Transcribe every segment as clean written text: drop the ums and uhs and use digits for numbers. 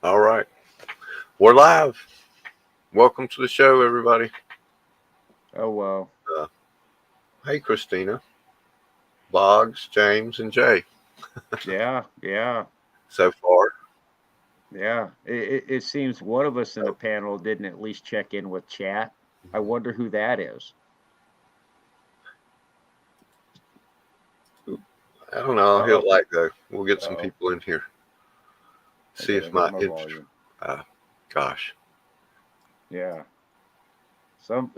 All right. We're live. Welcome to the show, everybody. Oh well, Uh, hey, Christina, Boggs, James, and Jay. yeah, So far, yeah. It seems one of us in the panel didn't at least check in with chat. I wonder who that is. I don't know. I'll hit Oh, like though. We'll get some oh. people in here. I See gotta if hit my my interest. volume. Uh, gosh. Yeah,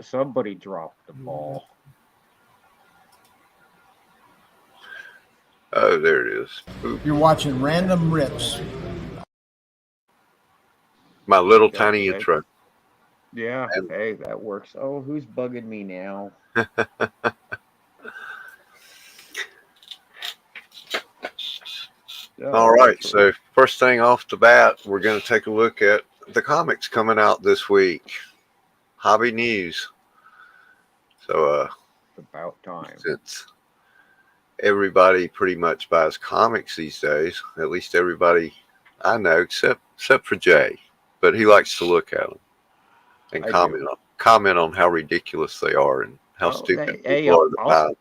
somebody dropped the ball. Oh, there it is. Oop. You're watching Random Rips. My little Okay, tiny hey, intro. yeah, And hey, that works. Oh, who's bugging me now? all Oh, right. that's right. So first thing off the bat, we're going to take a look at the comics coming out this week. Hobby news. So, About time. since everybody pretty much buys comics these days. At least everybody I know, except for Jay, but he likes to look at them and I do. comment on how ridiculous they are and how Oh, stupid hey, people are that buy them.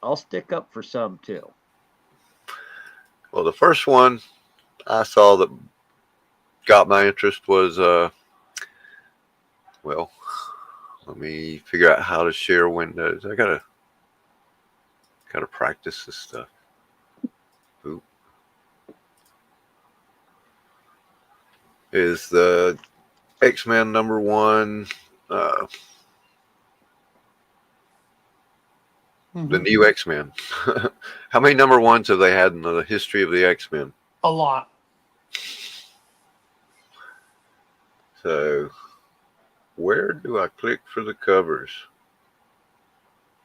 I'll stick up for some too. Well, the first one I saw that got my interest was well, let me figure out how to share windows. I gotta practice this stuff. Oop. Is the X-Men #1 uh, the Mm-hmm. new X-Men. How many #1s have they had in the history of the X-Men? A lot. So, where do I click for the covers?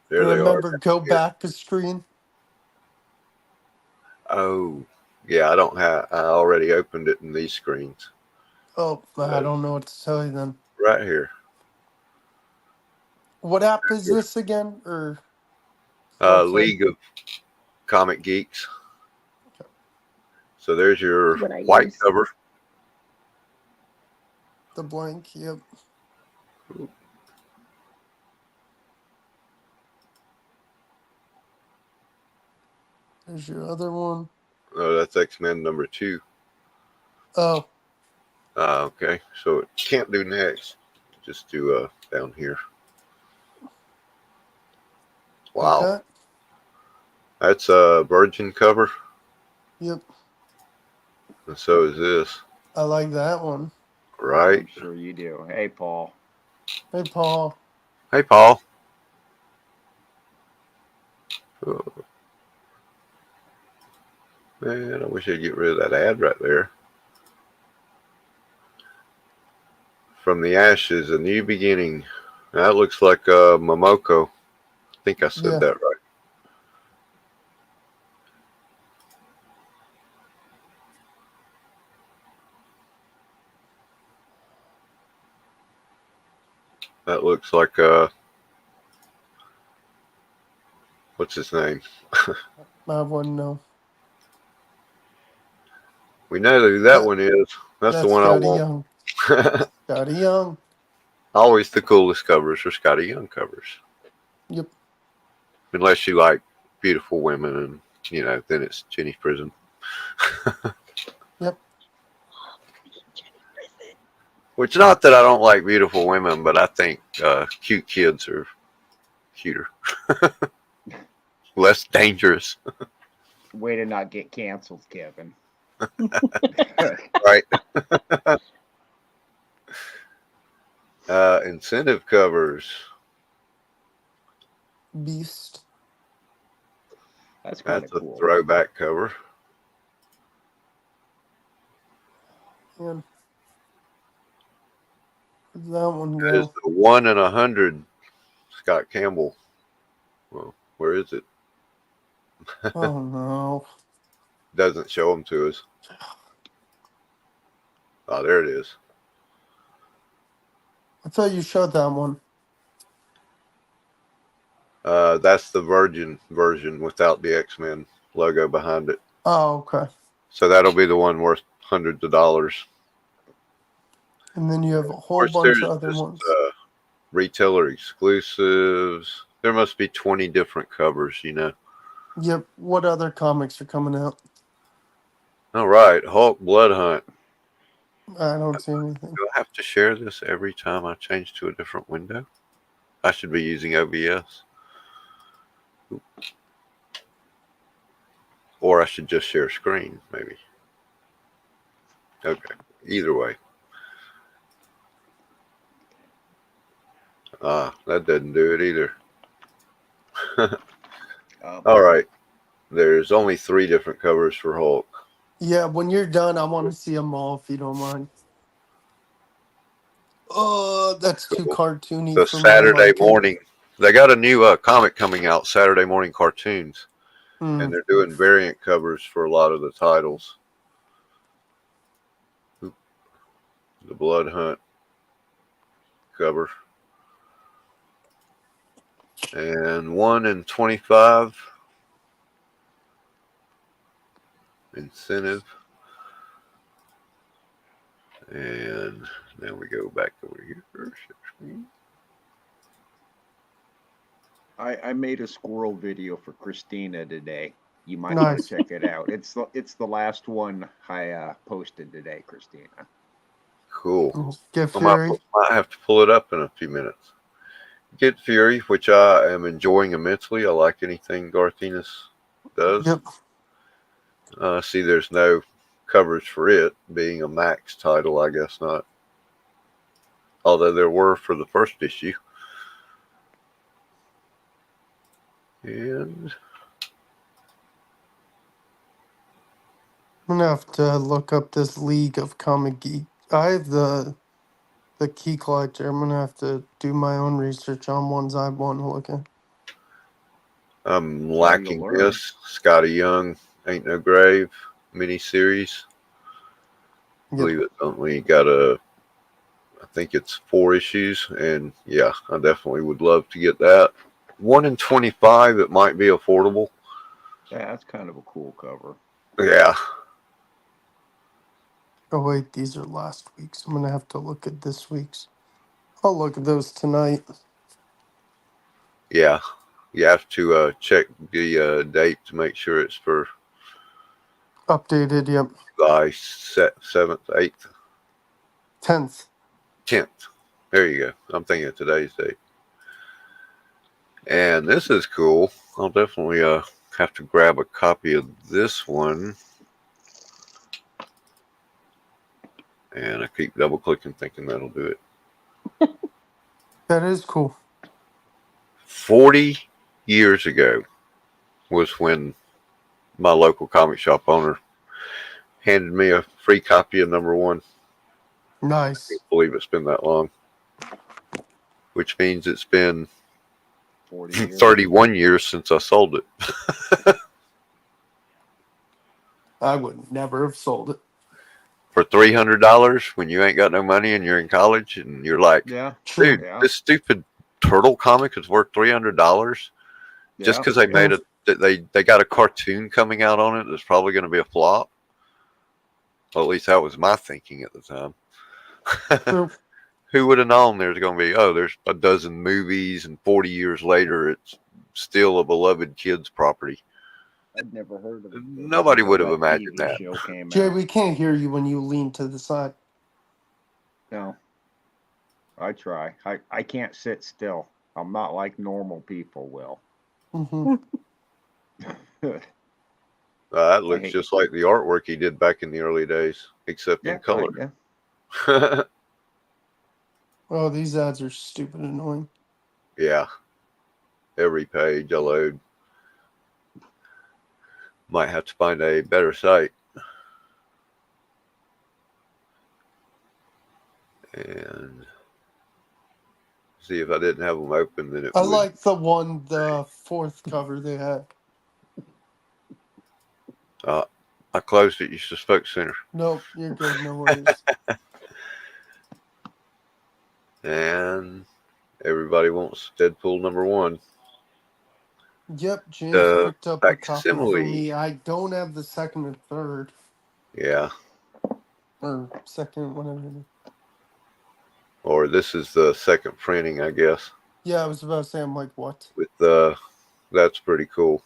There they are. Remember, go Here. back to screen. Oh, yeah, I don't have. I already opened it in these screens. Oh, I So, don't know what to tell you then. right here. What app is this again? Or website? League of Comic Geeks. So there's your What I white use. cover. The blank. Yep. There's your other one. Oh, that's X-Men #2. Oh, Okay, so it can't do next. Just do down here. Wow, okay. that's a Virgin cover, Yep. and so is this. I like that one. Right. I'm sure you do. Hey, Paul. Hey, Paul. Hey, Paul. Oh, man, I wish I'd get rid of that ad right there. From the ashes, a new beginning. That looks like Momoko. I think I said Yeah. that right. That looks like what's his name? I wouldn't know. We know who that That one is. That's the that's one I Scotty want. Young. Scotty Young. Always the coolest covers are Scotty Young covers. Yep. Unless you like beautiful women, and then it's Jenny Prison. Yep. Which, not that I don't like beautiful women, but I think cute kids are cuter, less dangerous. Way to not get canceled, Kevin. Right. Incentive covers. Beast. That's kind That's of a cool. throwback cover. And where'd that one That is go? the 1 in 100 Scott Campbell. Well, where is it? Oh no. Doesn't show them to us. Oh, there it is. I thought you showed that one. That's the Virgin version without the X-Men logo behind it. Oh, okay. So that'll be the one worth hundreds of dollars. And then you have a Of whole course, bunch there's of other just ones. retailer exclusives. There must be 20 different covers, you know. Yep. What other comics are coming out? All right, Hulk Blood Hunt. I don't see anything. Do I have to share this every time I change to a different window? I should be using OBS. Or I should just share screen, maybe. Okay, either way. That doesn't do it either. All right, there's only 3 different covers for Hulk. Yeah, when you're done, I want to see them all if you don't mind. Oh, that's too Cool. cartoony The for Saturday my liking. morning, they got a new comic coming out, Saturday Morning Cartoons, Hmm. and they're doing variant covers for a lot of the titles. The Blood Hunt cover. And 1 in 25 incentive. And then we go back over here. I made a squirrel video for Christina today. You might Nice. want to check it out. It's the last one I posted today, Christina. Cool. Get I might Fury. have to pull it up in a few minutes. Get Fury, which I am enjoying immensely. I like anything Garth Ennis does. Yep. See, there's no covers for it, being a Max title, I guess not. Although there were for the first issue. And I'm gonna have to look up this League of Comic Geek. I have the key collector. I'm gonna have to do my own research on ones I want to look at. I'm you'll lacking learn. this Scotty Young Ain't No Grave miniseries. I believe it's only got I think it's 4 issues, and yeah, I definitely would love to get that. 1 in 25, it might be affordable. Yeah, that's kind of a cool cover. Yeah. Oh wait, these are last week's. I'm gonna have to look at this week's. I'll look at those tonight. Yeah. You have to check the date to make sure it's for Updated, yep. July 7th, 8th, 10th. 10th. There you go. I'm thinking of today's date. And this is cool. I'll definitely have to grab a copy of this one. And I keep double clicking thinking that'll do it. That is cool. 40 years ago was when my local comic shop owner handed me a free copy of #1. Nice. I can't believe it's been that long. Which means it's been 40 years. 31 years since I sold it. I would never have sold it. For $300 when you ain't got no money and you're in college and you're like, Yeah. True. dude, Yeah. this stupid turtle comic is worth $300 just Yeah. because they made it. They got a cartoon coming out on it that's probably going to be a flop. Well, at least that was my thinking at the time. True. Who would have known there's going to be, there's a dozen movies and 40 years later it's still a beloved kids property. I'd never heard of it. Nobody would have That imagined TV that. show came Jay, out. we can't hear you when you lean to the side. No. I try. I can't sit still. I'm not like normal people will. Mm-hmm. That looks hate- just like the artwork he did back in the early days, except in color. Yeah. Oh, these ads are stupid annoying. Yeah. Every page I load. Might have to find a better site. And see if I didn't have them open, then it I would. like the 4th cover they had. I closed it. You should have spoke sooner. Nope, you're good. No worries. And everybody wants Deadpool #1. Yep, James The picked up a copy for facsimile. me. I don't have the 2nd and 3rd. Yeah. Or 2nd, whatever it is. or this is the second printing, I guess. Yeah, I was about to say, I'm like, what? With that's pretty cool.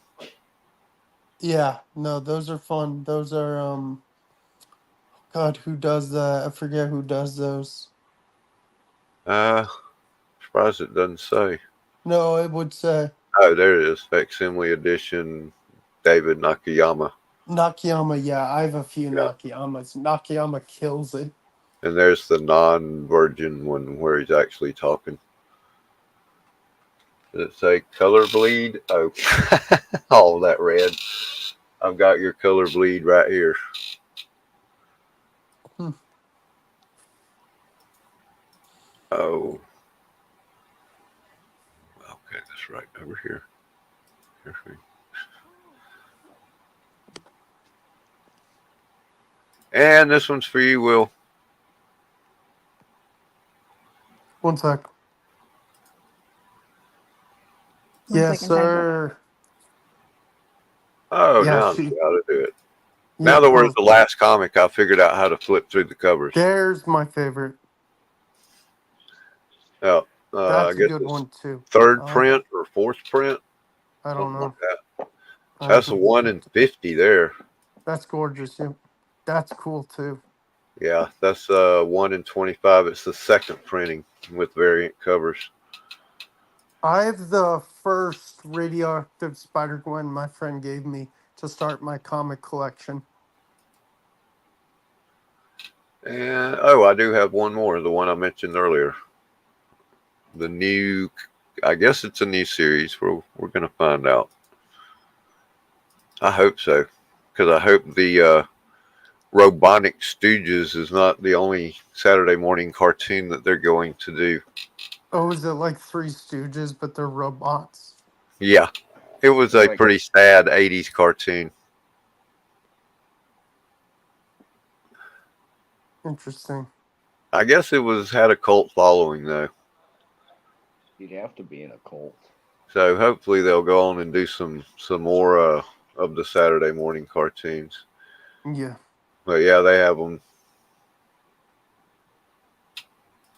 Yeah, no, those are fun. Those are, God, who does that? I forget who does those. Surprised it doesn't say. No, it would say Oh, there it is. Facsimile edition, David Nakayama. Nakayama. Yeah, I have a few Yeah. Nakayamas. Nakayama kills it. And there's the non-virgin one where he's actually talking. Does it say color bleed? Oh, all that red. I've got your color bleed right here. Hmm. Oh. Okay, that's right over here. And this one's for you, Will. One sec. One Yes, second, time. sir. Oh, Yeah, now I she. know how to do it. Yeah, Now that we're at perfect. the last comic, I figured out how to flip through the covers. There's my favorite. Oh, I That's a guess good it's one too. third I like print or fourth print, I don't something know. like that. I That's a haven't 1 in 50 there. That's gorgeous. Yeah, that's cool too. Yeah, that's 1 in 25. It's the second printing with variant covers. I have the first radioactive Spider Gwen my friend gave me to start my comic collection. And oh, I do have one more, the one I mentioned earlier. The new, I guess it's a new series. We're gonna find out. I hope so, because I hope the Robotnik Stooges is not the only Saturday morning cartoon that they're going to do. Oh, is it like Three Stooges, but they're robots? Yeah, it was a Like- pretty sad 80s cartoon. Interesting. I guess it had a cult following though. You'd have to be in a cult. So hopefully they'll go on and do some more of the Saturday morning cartoons. Yeah. But yeah, they have them.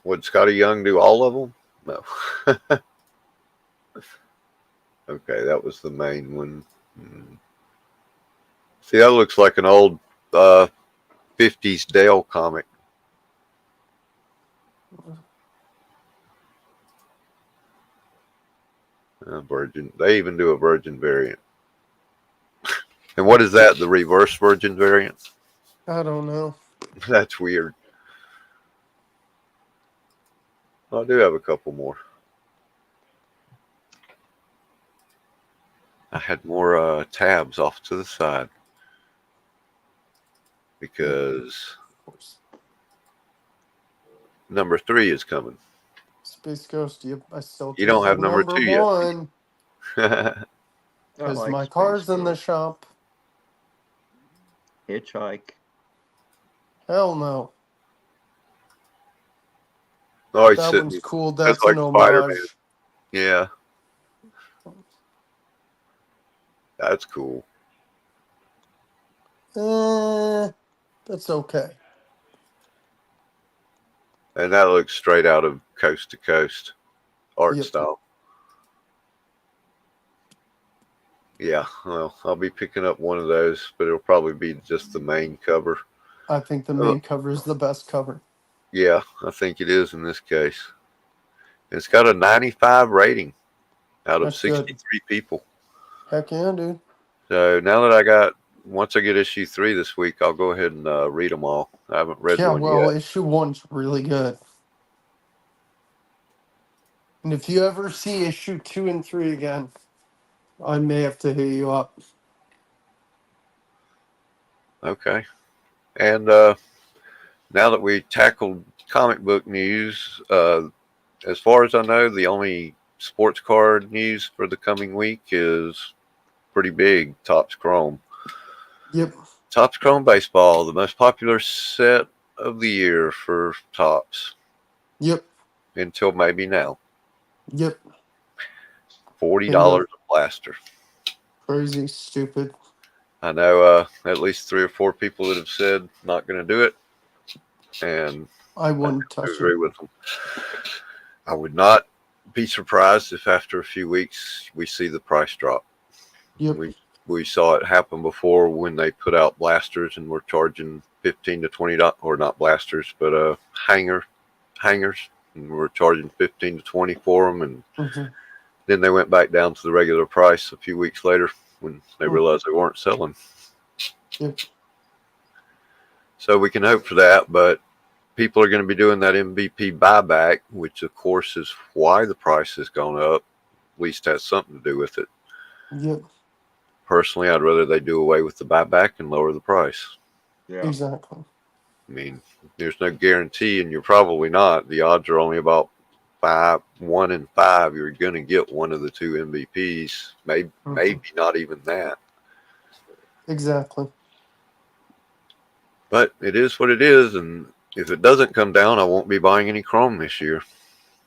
Would Scotty Young do all of them? No. Okay, that was the main one. See, that looks like an old 50s Dale comic. Virgin. They even do a Virgin variant. And what is that? The reverse Virgin variant? I don't know. That's weird. I do have a couple more. I had more tabs off to the side because Of course. number 3 is coming. Space Ghost. Yep. I still. You don't choose have number 2 yet. one Yet. I because like my Space car's in the Ghost. shop. Hitchhike. Hell no. Oh, he's That sitting. one's cool. That's That's like an Spider-Man. homage. Yeah, that's cool. That's okay. And that looks straight out of Coast to Coast art Yep. style. Yeah, well, I'll be picking up one of those, but it'll probably be just the main cover. I think the main cover is the best cover. Yeah, I think it is in this case. It's got a 95 rating out of That's good. 63 people. Heck yeah, dude. So now that once I get issue 3 this week, I'll go ahead and read them all. I haven't read Yeah, one well, yet. issue 1's really good. And if you ever see issue 2 and 3 again, I may have to hit you up. Okay. And now that we tackled comic book news, as far as I know, the only sports card news for the coming week is pretty big. Topps Chrome. Yep. Topps Chrome Baseball, the most popular set of the year for Topps Yep. until maybe now. Yep. $40 a blaster. Crazy, stupid. I know at least 3 or 4 people that have said not going to do it. And I wouldn't I touch agree it. with them. I would not be surprised if after a few weeks we see the price drop. Yep. We saw it happen before when they put out blasters and were charging $15 to $20, or not blasters, but hangers, and we're charging 15 to 20 for them, and Mhm. then they went back down to the regular price a few weeks later when they realized they weren't selling. Yep. So we can hope for that, but people are going to be doing that MVP buyback, which of course is why the price has gone up. At least has something to do with it. Yep. Personally, I'd rather they do away with the buyback and lower the price. Yeah. Exactly. I mean, there's no guarantee, and you're probably not. The odds are only about 1 in 5. You're going to get one of the two MVPs. Maybe not even that. Exactly. But it is what it is, and if it doesn't come down, I won't be buying any Chrome this year.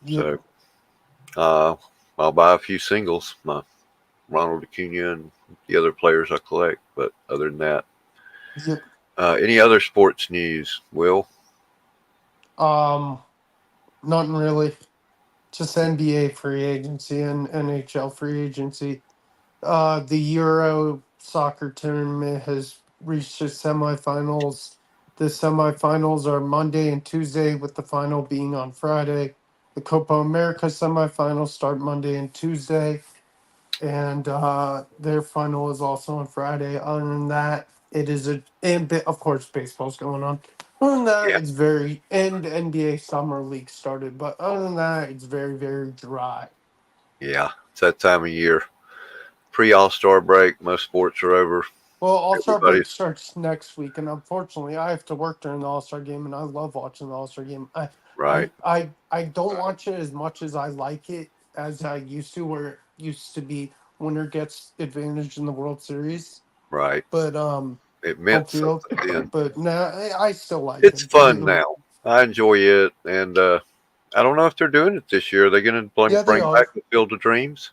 Yep. So I'll buy a few singles, my Ronald Acuna and the other players I collect. But other than that, Yep. any other sports news, Will? Nothing really. Just NBA free agency and NHL free agency. The Euro soccer tournament has reached its semifinals. The semifinals are Monday and Tuesday, with the final being on Friday. The Copa America semifinals start Monday and Tuesday, and their final is also on Friday. Other than that, it is of course baseball's going on. Other than that, Yeah. it's very and NBA summer league started, but other than that, it's very very dry. Yeah, it's that time of year. Pre All-Star break, most sports are over. Well, All Star break Everybody's starts next week, and unfortunately, I have to work during the All Star game, and I love watching the All Star game. right, I don't watch it as much as I like it as I used to, where it used to be winner gets advantage in the World Series, right. but It home meant field. something then. But now I still like It's it. fun now. I enjoy it, and I don't know if they're doing it this year. Are they going to Yeah, they bring are. back the Field of Dreams?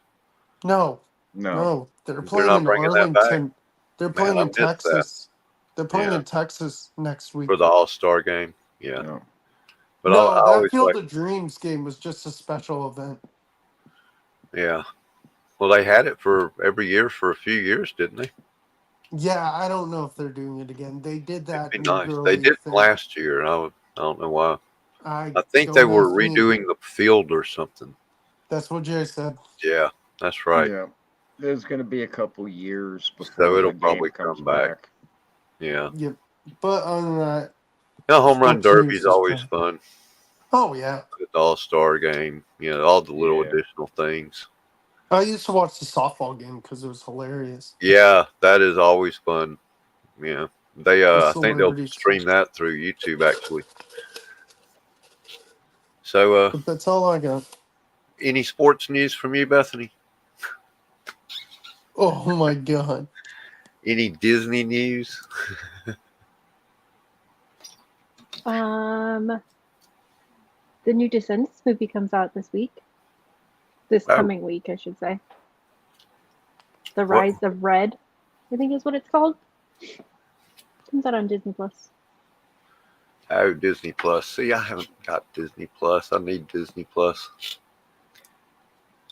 No, No. they're They're playing not in bringing that back. Arlington. They're Man, playing I in missed that. Texas. They're playing Yeah, in Texas next week. for the All-Star game. Yeah, No. but I No, that always Field like. of Dreams game was just a special event. Yeah. Well, they had it for every year for a few years, didn't they? Yeah, I don't know if they're doing it again. They did It'd that be New nice. They Girly did it thing. last year, and I don't know why. I I think they don't were ask me. redoing the field or something. That's what Jay said. Yeah, that's right. Yeah. There's going to be a couple years So before it'll the game probably comes come back. back. Yeah. Yep. But other than that, Now, home run sports derby news is is always fun. fun. Oh yeah, The All-Star game, all the little Yeah. additional things. I used to watch the softball game because it was hilarious. Yeah, that is always fun. Yeah, they The I think they'll celebrities. stream that through YouTube actually. So, But that's all I got. any sports news from you, Bethany? Oh my god. Any Disney news? The new Descendants movie comes out this week. This Oh. coming week, I should say. The Rise of Red, I think is what it's called. Comes out on Disney Plus. Oh, Disney Plus. See, I haven't got Disney Plus. I need Disney Plus.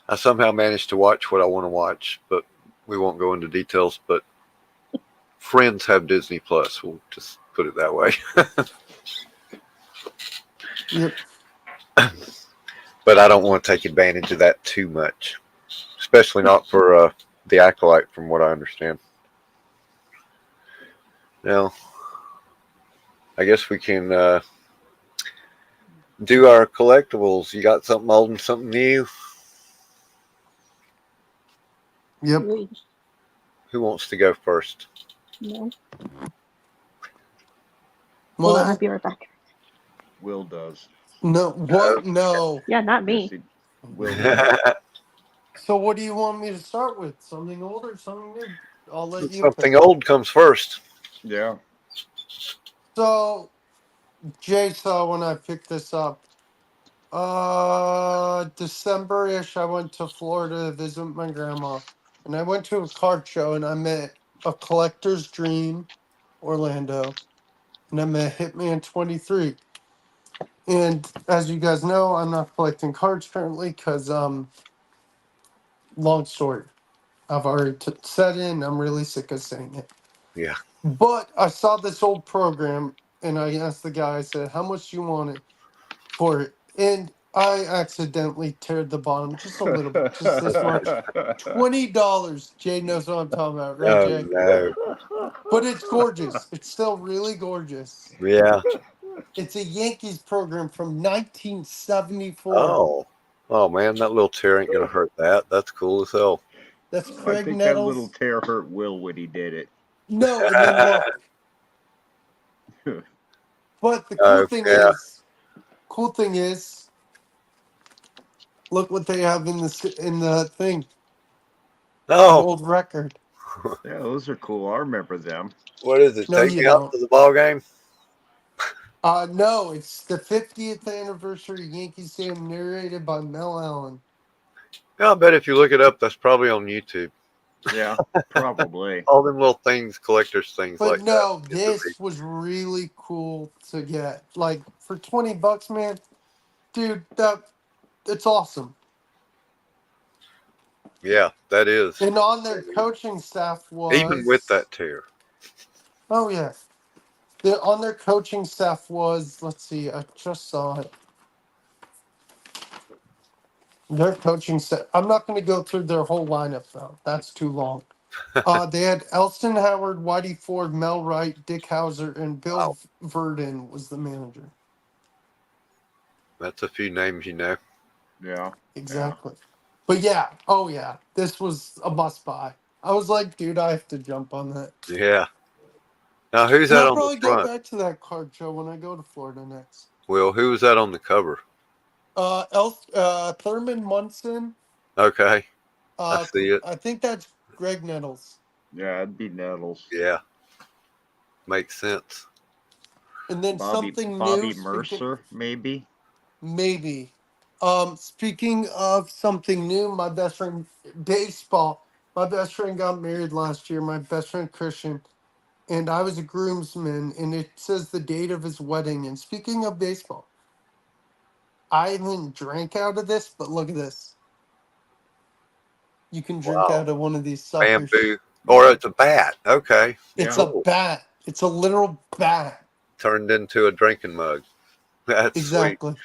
I somehow managed to watch what I want to watch, but we won't go into details. But friends have Disney Plus. We'll just put it that way. Yep. But I don't want to take advantage of that too much, especially not for the Acolyte, from what I understand. Now, I guess we can do our collectibles. You got something old and something new? Yep. Who wants to go first? No. Hold on, I'll Well, be right back. Will does. no. What? No. Yeah, not me. Yes, Will does. So what do you want me to start with? Something old or something new? I'll let you Something pick. old comes first. Yeah. So Jay saw when I picked this up. December-ish, I went to Florida to visit my grandma, and I went to a card show, and I met A Collector's Dream, Orlando, and I met Hitman 23. And as you guys know, I'm not collecting cards currently because, long story. I've already said it and I'm really sick of saying it. Yeah. But I saw this old program and I asked the guy, I said, how much do you want it for it? And I accidentally teared the bottom just a little bit, just this much. $20. Jay knows what I'm talking about, right, Oh Jay? no. But it's gorgeous. It's still really gorgeous. Yeah. It's a Yankees program from 1974. Oh. Oh man, that little tear ain't gonna hurt that. That's cool as hell. That's I Craig think that little Nettles. tear hurt Will when he did it. No, and then look. But the Oh yeah. cool thing is, look what they have in the thing, the Oh, old record. Yeah, those are cool. I remember them. what is it? No, Take you me out don't. to the ball game? No, it's the 50th anniversary Yankee Stadium, narrated by Mel Allen. Yeah, I bet if you look it up, that's probably on YouTube. Yeah, probably. All them little things, collectors things But like no, that. this was really cool to get. Like for $20, man, dude, it's awesome. Yeah, that is. And on their coaching staff was, Even with that tear. oh yeah, on their coaching staff was, let's see, I just saw it. Their coaching staff. I'm not going to go through their whole lineup though. That's too long. They had Elston Howard, Whitey Ford, Mel Wright, Dick Hauser, and Bill Wow. Verdon was the manager. That's a few names you know. Yeah. Exactly. But yeah, oh yeah, this was a must buy. I was like, dude, I have to jump on that. Yeah. Now who's And that I'll on the probably go front? back to that card show when I go to Florida next. Will, who was that on the cover? Thurman Munson. Okay. I see it. I think that's Greg Nettles. Yeah, it'd be Nettles. Yeah. Makes sense. And then Bobby something Bobby new. Mercer, maybe. Maybe. Speaking of something new, my best friend baseball. My best friend got married last year. My best friend Christian, and I was a groomsman. And it says the date of his wedding. And speaking of baseball, I haven't drank out of this, but look at this. You can drink Wow. out of one of these suckers. Bamboo. Or it's a bat. Okay. It's Yeah. a bat. It's a literal bat. Turned into a drinking mug. That's sweet. Exactly.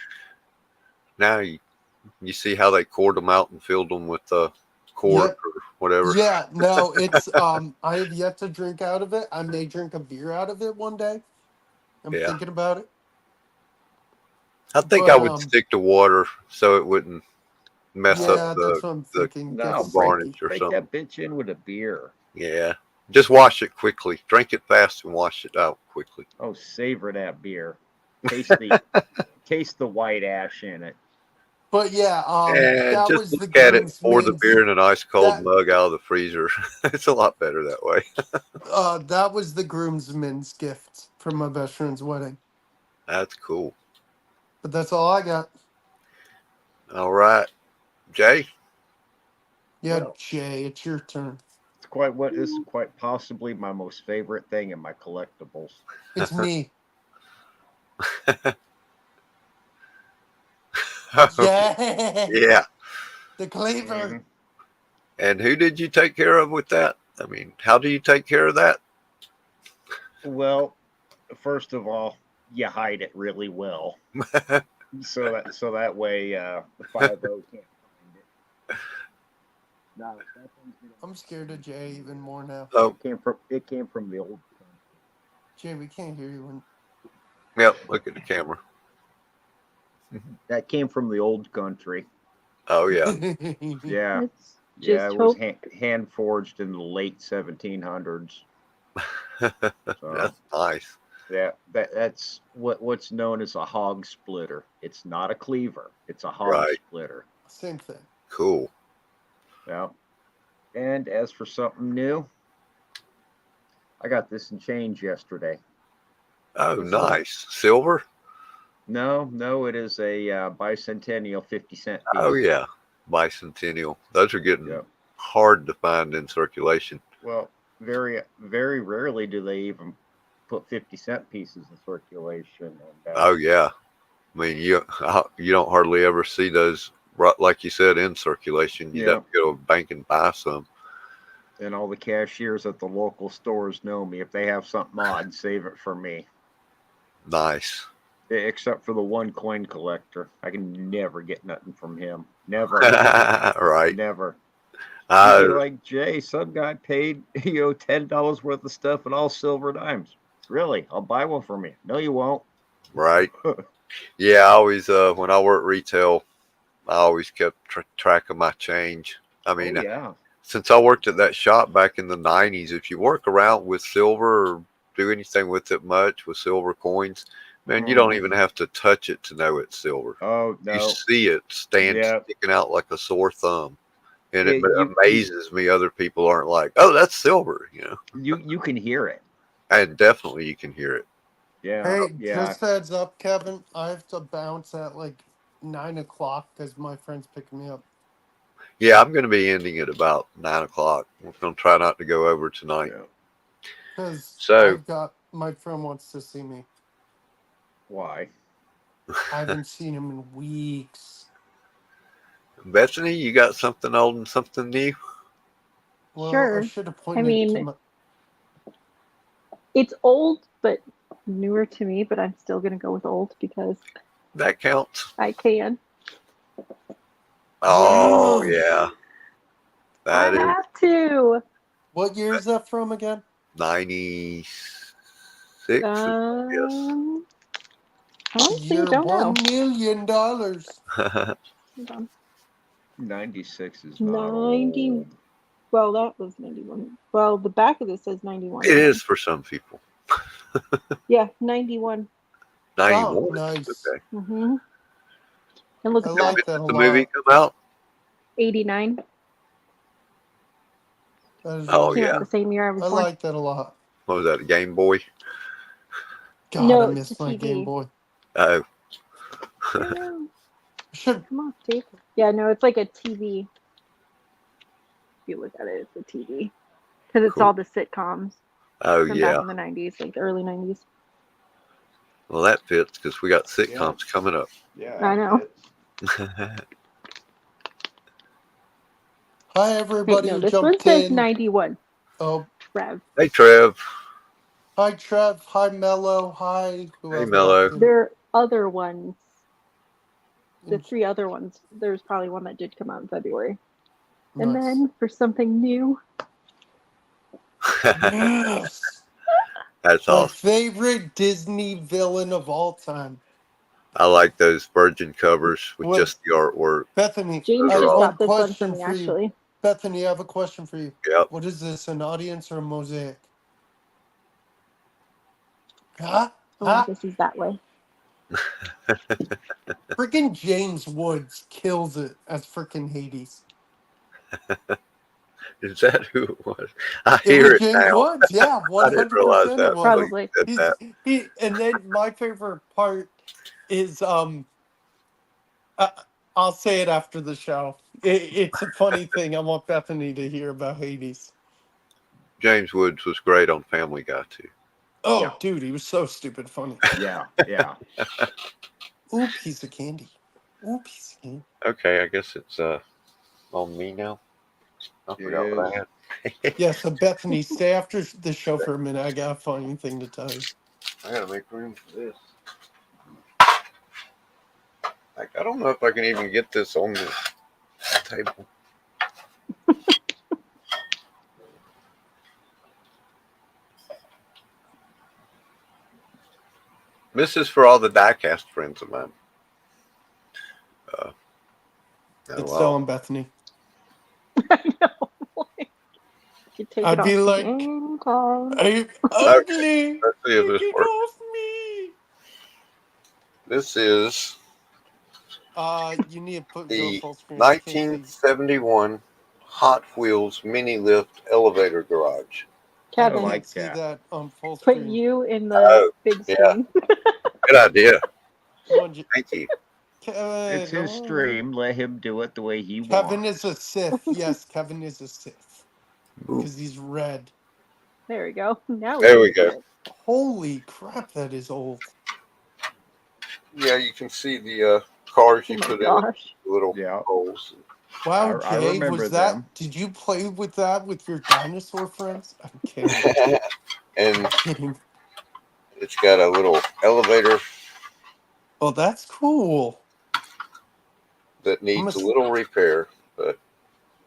Now you see how they cored them out and filled them with cork Yep. or whatever. Yeah, no, it's I have yet to drink out of it. I may drink a beer out of it one day. I'm Yeah. thinking about it. I think But, I would stick to water so it wouldn't mess Yeah, up that's the. what I'm thinking. No, That's varnish freaky. or break something. that bitch in with a beer. Yeah. Just wash it quickly. Drink it fast and wash it out quickly. Oh, savor that beer. Taste the white ash in it. But yeah, And that just was the look at it, pour the groomsmen's- beer in an ice cold that- mug out of the freezer. It's a lot better that way. That was the groomsman's gift for my best friend's wedding. That's cool. But that's all I got. All right. Jay? Yeah, Well- Jay, it's your turn. This is quite possibly my most favorite thing in my collectibles. It's me. Yeah. Yeah. The cleaver. Mhm. And who did you take care of with that? I mean, how do you take care of that? Well, first of all, you hide it really well, so that way the 5-0 can't find it. No, that one's gonna- I'm scared of Jay even more now. Oh, It came from the old. Jay, we can't hear you when yep. Look at the camera. That came from the old country. Oh, yeah. Yeah, Let's yeah, just it was hope. hand forged in the late 1700s. So, That's nice. yeah, that's what's known as a hog splitter. It's not a cleaver. It's a hog Right. splitter. Same thing. Cool. Yeah. And as for something new, I got this in change yesterday. Oh, nice. Silver? No, it is a bicentennial 50-cent piece. Oh, yeah. Bicentennial. Those are getting Yep. hard to find in circulation. Well, very, very rarely do they even put 50-cent pieces in circulation. And, Oh, yeah. I mean, you don't hardly ever see those, like you said, in circulation. You'd Yeah. have to go to a bank and buy some. And all the cashiers at the local stores know me. If they have something odd, save it for me. Nice. Except for the one coin collector. I can never get nothing from him. Never. Right. Never. I, You're like, Jay, some guy paid $10 worth of stuff and all silver dimes. Really? I'll buy one for me. No, you won't. right. Yeah, I always when I worked retail, I always kept track of my change. I mean, Oh, yeah. since I worked at that shop back in the 90s, if you work around with silver or do anything with it much with silver coins, man, you don't even have to touch it to know it's silver. Oh, You no. see it Yeah. sticking out like a sore thumb. And it You amazes me other people aren't like, oh, that's silver, you can hear it. And definitely you can hear it. Yeah. Hey, Yeah. just heads up, Kevin. I have to bounce at like 9 o'clock because my friend's picking me up. Yeah, I'm going to be ending at about 9 o'clock. We're going to try not to go over tonight. Yeah. Because So- my friend wants to see me. Why? I haven't seen him in weeks. Bethany, you got something old and something new? Well, I Sure. should have pointed mean- to my. It's old, but newer to me, but I'm still going to go with old because That counts. I can. Oh, Yes. yeah. That I is have to. What year is that from again? 96. Yes. Honestly, Year I don't know. $1 million. Hold on. 96 is not 90. old. Well, that was 91. Well, the back of this says 91. It is for some people. Yeah, 91. 91. Oh, nice. Okay. Mm-hmm. And look I at like that. that a The movie lot. come out? 89. That is Oh, Came yeah. out the same year I was I born. like that a lot. What was that, a Game Boy? God, No, I it's miss a my TV. Game Boy. Oh. Yeah, Should come on, take it. Yeah, no, it's like a TV. If you look at it, it's a TV. Because it's Cool. all the sitcoms Oh, from yeah. back in the 90s, like the early 90s. Well, that fits because we got sitcoms coming up. Yeah. I know. Hi Wait, everybody no, who this one jumped says in. 91. Oh, Trev. Hey, Trev. hi Trev. Hi Mello. Hi whoever. Mello. walked in. There are other ones. The Mm, 3 other ones. There's probably one that did come out in February. And nice. then for something new, Yes. That's My awesome. favorite Disney villain of all time. I like those virgin covers with What? just the artwork. Bethany, James I have just all- one got this one for question me, for you. actually. Bethany, I have a question for you. Yep. What is this, an audience or a mosaic? Huh? Oh, Huh? this is that way. Freaking James Woods kills it as freaking Hades. Is that who it was? I It hear was it James now. Woods, yeah, 100% I didn't realize it that. was. Probably. Said that. And then my favorite part is I'll say it after the show. It's a funny thing. I want Bethany to hear about Hades. James Woods was great on Family Guy too. Oh, Yeah. dude, he was so stupid funny. Yeah. Yeah. Ooh, piece of candy. Ooh, piece of candy. Okay, I guess it's on me now. I forgot what I had. Yeah, so Bethany, stay after the show for a minute. I got a funny thing to tell you. I gotta make room for this. Like, I don't know if I can even get this on the table. This is for all the diecast friends of mine. Oh, It's well. still on Bethany. I know. You take I'd it be off like, anytime. I'm ugly. Let's see if this Take it works. off me. This is You need to go the full screen. I can't see. 1971 Hot Wheels mini lift elevator garage. I Kevin, like can't see that. that on full put screen. you in the Oh, big yeah. screen. Good idea. Come on, Thank you. Kevin, It's his oh. stream. Let him do it the way he Kevin wants. is a Sith. Yes, Kevin is a Sith. Because he's red. There we go. Now There can we see go. it. Holy crap, that is old. Yeah, you can see the cars Oh you my put in gosh. the little Yeah. holes. Wow, I Jay, remember was that? them. Did you play with that with your dinosaur friends? I'm kidding. And I'm kidding. it's got a little elevator Oh, that's cool. that needs a little repair, but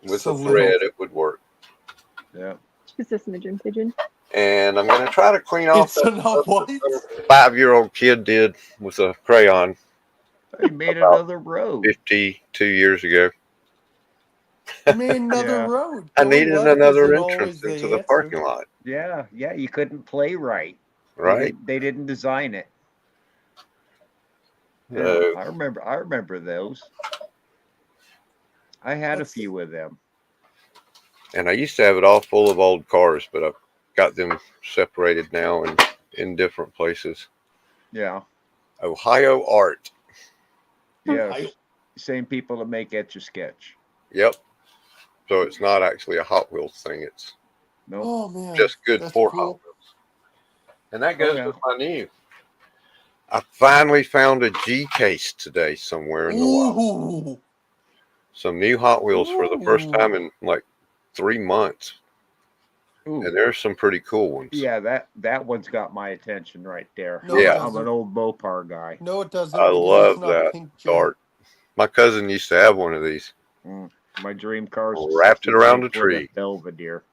with Just a a little. thread it would work. Yeah. Who's this Imogen Pigeon? And I'm going to try to clean off It's that enough stuff what? that some 5-year-old kid did with a crayon They made About another road. 52 years ago. You made another Yeah. road. I Going needed left another isn't entrance always the into the answer. parking lot, Yeah. Yeah. You couldn't play right. right? They didn't design it. Yeah. So, I remember those. I had a That's- few of them. and I used to have it all full of old cars, but I've got them separated now and in different places. Yeah. Ohio Art. Yeah. I- Same people that make Etch a Sketch. Yep. So it's not actually a Hot Wheels thing. It's Nope. Oh man, just good that's for cool. Hot Wheels. And that goes yeah. with my new. I finally found a G case today somewhere in the wild. Ooh, Some new Hot Wheels for the first Ooh. time in like 3 months. Ooh. And there's some pretty cool ones. Yeah, that one's got my attention right there. No, it Yeah. I'm an doesn't. old Mopar guy. No, it doesn't. I because love it's not that pink jet. art. My cousin used to have one of these, My dream car is a Wrapped it around 63 a Ford tree. Belvedere.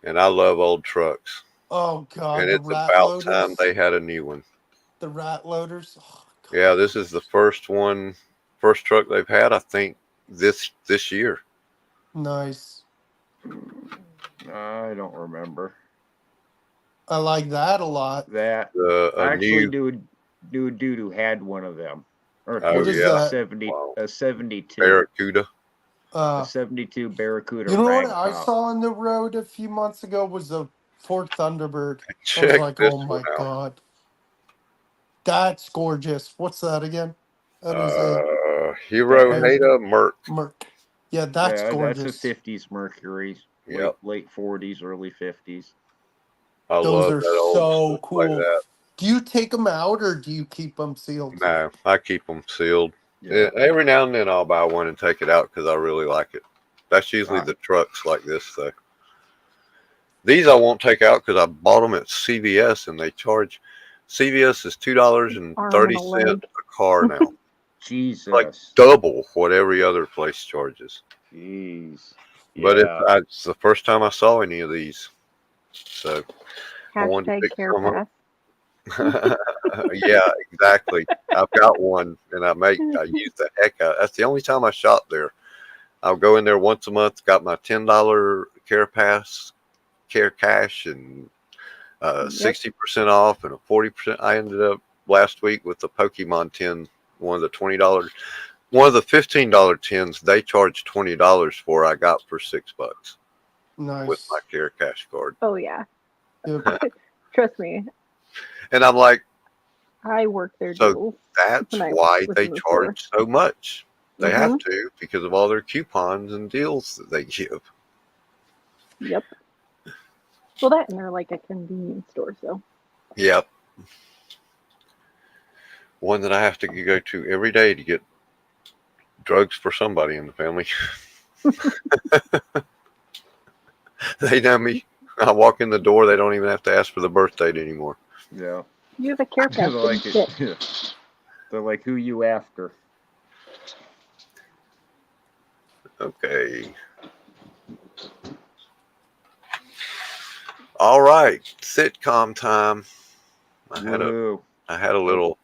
and I love old trucks. Oh god, And the it's rat about loaders. time they had a new one. The rat loaders. Oh, God. Yeah, this is the first truck they've had, I think, this year. Nice. I don't remember I like that a lot. that. A I actually new knew a dude who had one of them. Or Oh, What is yeah. that? 70, Wow. a 72. Barracuda. A 72 Barracuda You know what ragtop. I saw on the road a few months ago was a Ford Thunderbird. I was Check like, this oh my one out. god, that's gorgeous. What's that again? That is a Hero That- Hada Merc. Merc. Yeah, that's Yeah, gorgeous. that's a 50s Mercury. Yep. Late 40s, early 50s. I Those love are that old so stuff cool. like that. Do you take them out or do you keep them sealed? No, I keep them sealed. Yeah. Every now and then I'll buy one and take it out because I really like it. That's usually Ah. the trucks like this, though. These I won't take out because I bought them at CVS and they charge. CVS is $2.30 leg. a car now, Jesus. like double what every other place charges. Jeez. But Yeah. it's the first time I saw any of these, so I wanted to Hashtag pick care some up. pass. Yeah, exactly. I've got one, and I use the heck out. That's the only time I shop there. I'll go in there once a month. Got my $10 Care Pass, Care Cash, and 60% off and a 40%. I ended up last week with the Pokemon 10, one of the $20, one of the $15 tins. They charged $20 for. I got for $6 Nice. with my Care Cash card, Oh yeah. Yep. Trust me, and I'm like, I work their So deals. that's When I why was they in the store. charge so much. They have Mhm. to because of all their coupons and deals that they give. Yep. Well, that and they're like a convenience store, so Yep. One that I have to go to every day to get drugs for somebody in the family. They know me. I walk in the door, they don't even have to ask for the birth date anymore. Yeah. you have a care They're pass. like, Didn't fit. they're like, who you after? Okay. All right. Sitcom time. I Woohoo. had a little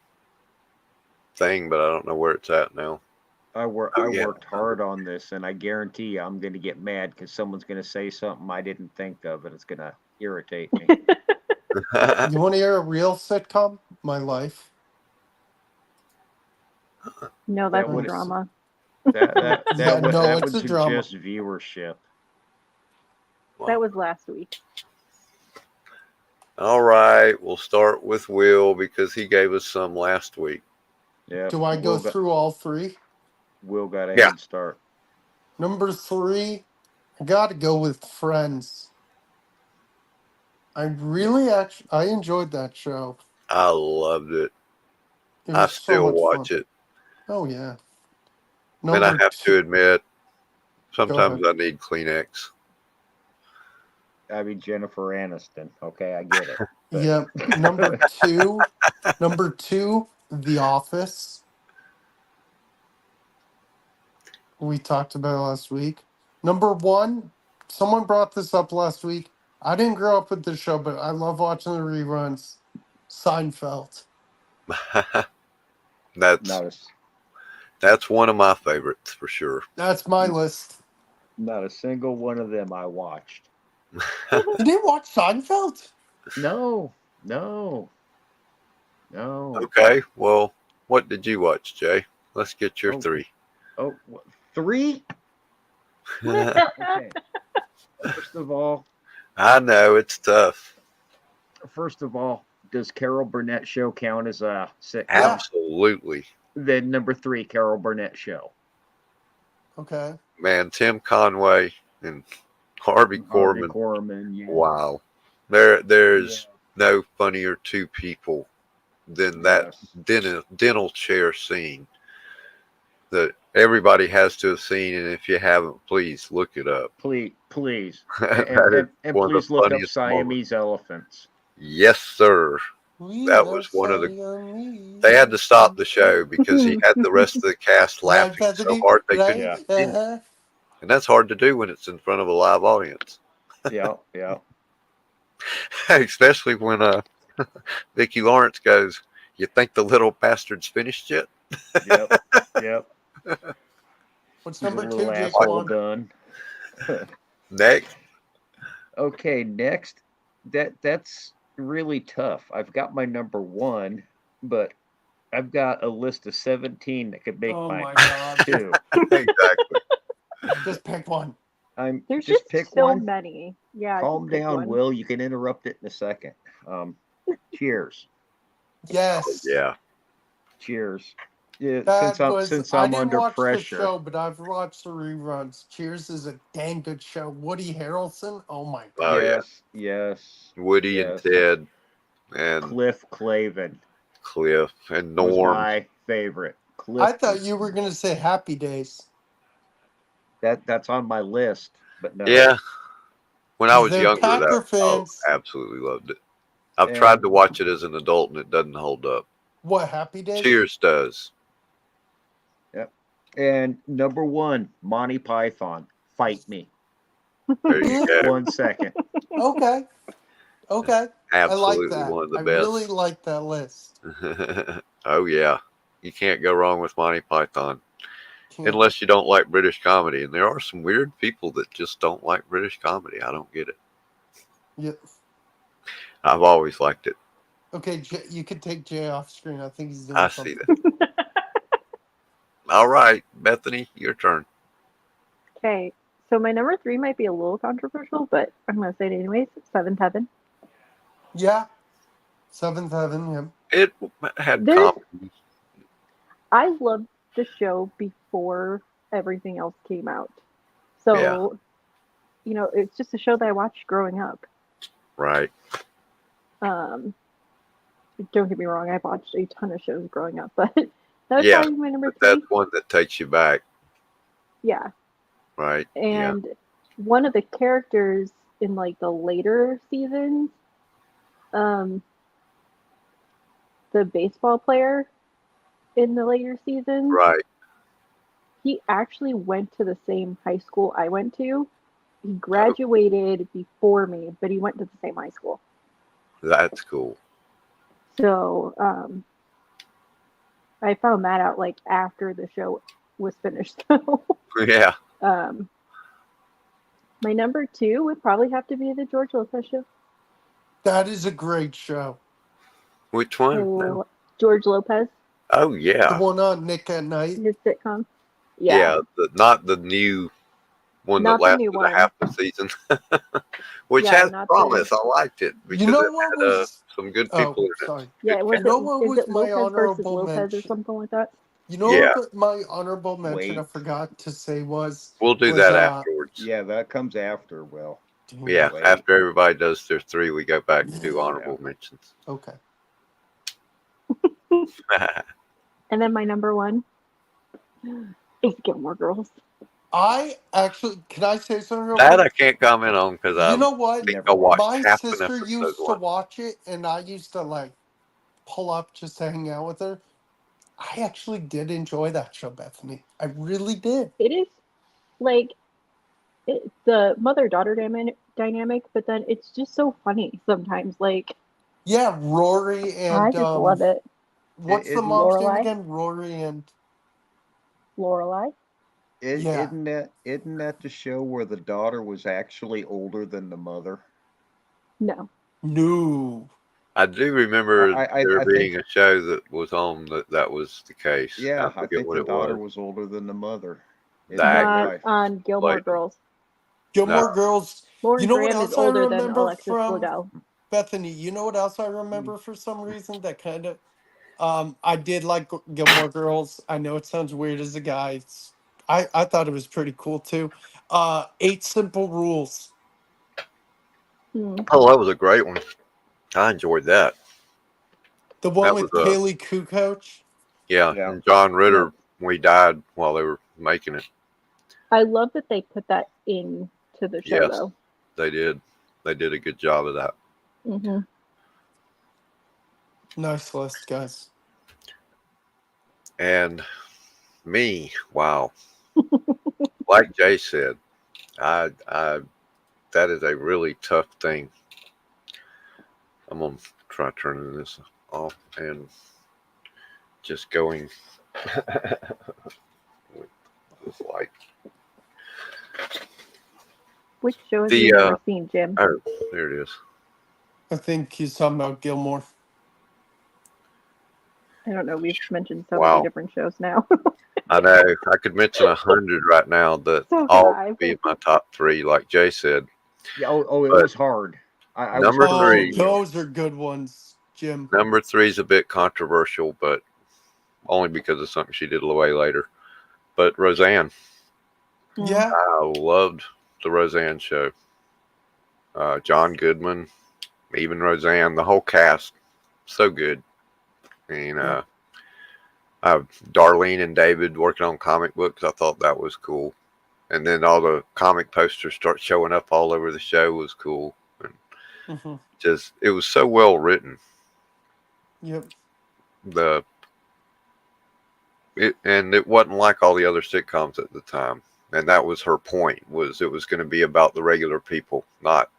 thing, but I don't know where it's at now. I yeah. worked hard on this, and I guarantee you I'm going to get mad because someone's going to say something I didn't think of, and it's going to irritate me. You want to hear a real sitcom? My Life. No, that's would- drama. That Yeah, would, no, that it's would a drama. suggest viewership. That was last week. All right, we'll start with Will because he gave us some last week. Yeah. Do I go through all three? Will got a Yeah. head start. Number 3, I gotta go with Friends. I enjoyed that show. I loved it. It I was so still much watch fun. it. Oh yeah. And I have to admit, sometimes ahead. I need Kleenex. I mean Jennifer Aniston. Okay, I get it. But- Yep. Number two, The Office. We talked about it last week. Number one, someone brought this up last week. I didn't grow up with the show, but I love watching the reruns. Seinfeld. that's Not a that's one of my favorites for sure. That's my list. not a single one of them I watched. You didn't watch Seinfeld? No. Okay, well, what did you watch, Jay? Let's get your Oh. three. Oh, what, 3? Okay. First of all, I know it's tough. does Carol Burnett show count as a sitcom? Yeah. Absolutely. Then number 3, Carol Burnett show. Okay. Man, Tim Conway and Harvey Harvey Korman. Korman, yeah. Wow. There's no funnier two people than that Yes. dental chair scene that everybody has to have seen, and if you haven't, please look it up. Please. That is And one of the please look up funniest Siamese elephants. Yes, sir. That was one of They had to stop the show because he had the rest of the cast laughing so hard they couldn't. Yeah. continue. And that's hard to do when it's in front of a live audience, Yeah. especially when Vicki Lawrence goes, "You think the little bastard's finished yet?" Yep. What's He's a number two, little Jake? asshole done. Next, Okay, next. That's really tough. I've got my number 1, but I've got a list of 17 that could make Oh my my god. 2. exactly. Just pick one. There's Just just pick so one. many. Yeah. Calm just pick down, one. Will. You can interrupt it in a second. Cheers. Yes. Yeah, Cheers. Yeah, That was. since I I'm didn't under watch the pressure. show, but I've watched the reruns. Cheers is a dang good show. Woody Harrelson. Oh my god. Oh, yeah. Yes. Woody Yes. and Ted and Cliff Clavin Cliff and was Norm. my favorite. Cliff. I thought you were gonna say Happy Days. That's on my list, but no. Yeah, when I was They're younger, Packer fans. absolutely loved it. I've And- tried to watch it as an adult, and it doesn't hold up. What, Happy Days? Cheers does. And number 1, Monty Python. Fight me. There you go. 1 second. Okay. Okay. I like Absolutely that. one of the I best. really like that list. Oh yeah, you can't go wrong with Monty Python Can't- unless you don't like British comedy, and there are some weird people that just don't like British comedy. I don't get it. Yeah. I've always liked it. Okay, you could take Jay off screen. I think he's doing I something. see that. All right, Bethany, your turn. Okay. So my number 3 might be a little controversial, but I'm gonna say it anyways. Seventh Heaven. Yeah. Seventh Heaven, yeah. It had There's- comedy. I loved the show before everything else came out. So, Yeah. It's just a show that I watched growing up. Right. Don't get me wrong, I watched a ton of shows growing up, but that's Yeah, probably my number 3. That's one that takes you back. Yeah. Right. And one of the characters in like the later seasons, the baseball player in the later seasons, Right. he actually went to the same high school I went to. He graduated before me, but he went to the same high school. That's cool. So I found that out like after the show was finished. Yeah. My number 2 would probably have to be the George Lopez show. That is a great show. Which one? George Lopez, Oh The yeah. one on Nick at Night. his sitcom. Yeah. Not the new one Not that the lasted new a one. half the season, which Yeah, has not the- promise. I liked it because You know it what had was? some good Oh, people in it. sorry. Yeah, Good was You know what is was it my Lopez versus honorable Lopez or mention? something like that? You know Yeah. what my honorable mention I Wait. forgot to say was? We'll do Was, that afterwards. Yeah, that comes after, Will. Yeah, Wait. after everybody does their 3, we go back to do honorable mentions. Okay. And then my number one is Gilmore Girls. I actually, can I say something real That I quick? can't comment on because I You know what? think Never I watched. watched My half an sister episode used to once. watch it, and I used to like pull up just to hang out with her. I actually did enjoy that show, Bethany. I really did. It is like the mother-daughter dynamic, but then it's just so funny sometimes. Like, Yeah, Rory I and just love it. what's the It- mom's name Lorelai? again? Rory and Lorelai. Yeah. Isn't that the show where the daughter was actually older than the mother? No. No. I do remember there I being think a show that was on that was the case. yeah, I I forget think what the it daughter was. was older than the mother in The real actor. Not life. on Gilmore Like- Girls. Gilmore No. Girls. Lauren You know what Graham is else I older than remember Alexis from Bledel. Bethany? You know what else I remember for some reason that kind of I did like Gilmore Girls. I know it sounds weird as a guy. I thought it was pretty cool too. 8 Simple Rules. Hmm. Oh, that was a great one. I enjoyed that. The one That with was Kaylee Kukoc. yeah, Yeah. and John Ritter, when he died while they were making it. I love that they put that into the show, Yes. though. They did. They did a good job of that. Hmm. Nice list, guys. And me, wow. Like Jay said, I that is a really tough thing. I'm gonna try turning this off and just going with this light. Which show have The, you never seen, Jim? Oh, there it is. I think he's talking about Gilmore. I don't know. We've mentioned so Wow. many different shows now. I know I could mention 100 right now that So could all I, would be in but- my top 3, like Jay said. Yeah, it But was hard. I number was Oh, three. those are good ones, Jim. Number 3 is a bit controversial, but only because of something she did way later. But Roseanne, Yeah. I loved the Roseanne show. John Goodman, even Roseanne, the whole cast, so good. And Yeah. Darlene and David working on comic books, I thought that was cool. And then all the comic posters start showing up all over the show was cool. And Hmm. just it was so well written. Yep. And it wasn't like all the other sitcoms at the time. And that was her point, was it was going to be about the regular people, not,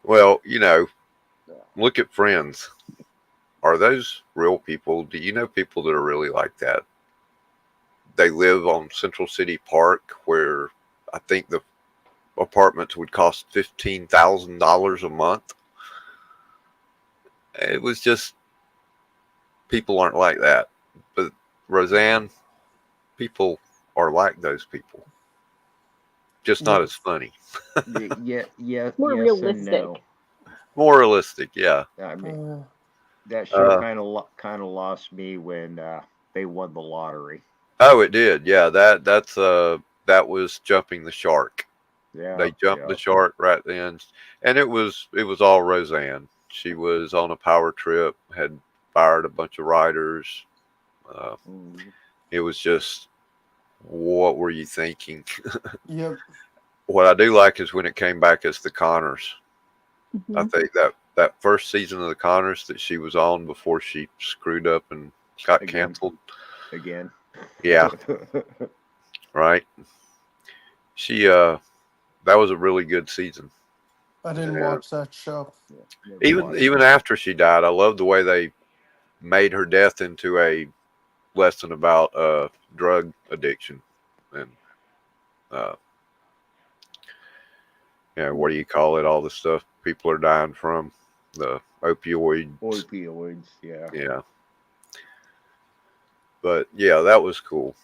well, look at Friends. Are those real people? Do you know people that are really like that? They live on Central City Park, where I think the apartments would cost $15,000 a month. It was just, people aren't like that. But Roseanne, people are like those people. Just not Yep. as funny. Yeah, More yes and realistic. no. More realistic, yeah. I mean, Uh, that show Uh, kind of lost me when they won the lottery. Oh, it did. Yeah, that was jumping the shark. Yeah, They jumped yeah. the shark right then, and it was all Roseanne. She was on a power trip, had fired a bunch of writers. Mm. It was just, what were you thinking? yep. What I do like is when it came back as the Connors. Mhm. I think that first season of the Connors that she was on before she screwed up and got Again. canceled. Again. Yeah, right. She that was a really good season. I didn't Yeah. watch that show. Never watched Even it. after she died, I love the way they made her death into a lesson about drug addiction and what do you call it? All the stuff people are dying from, the opioids. Opioids, yeah. Yeah. But yeah, that was cool.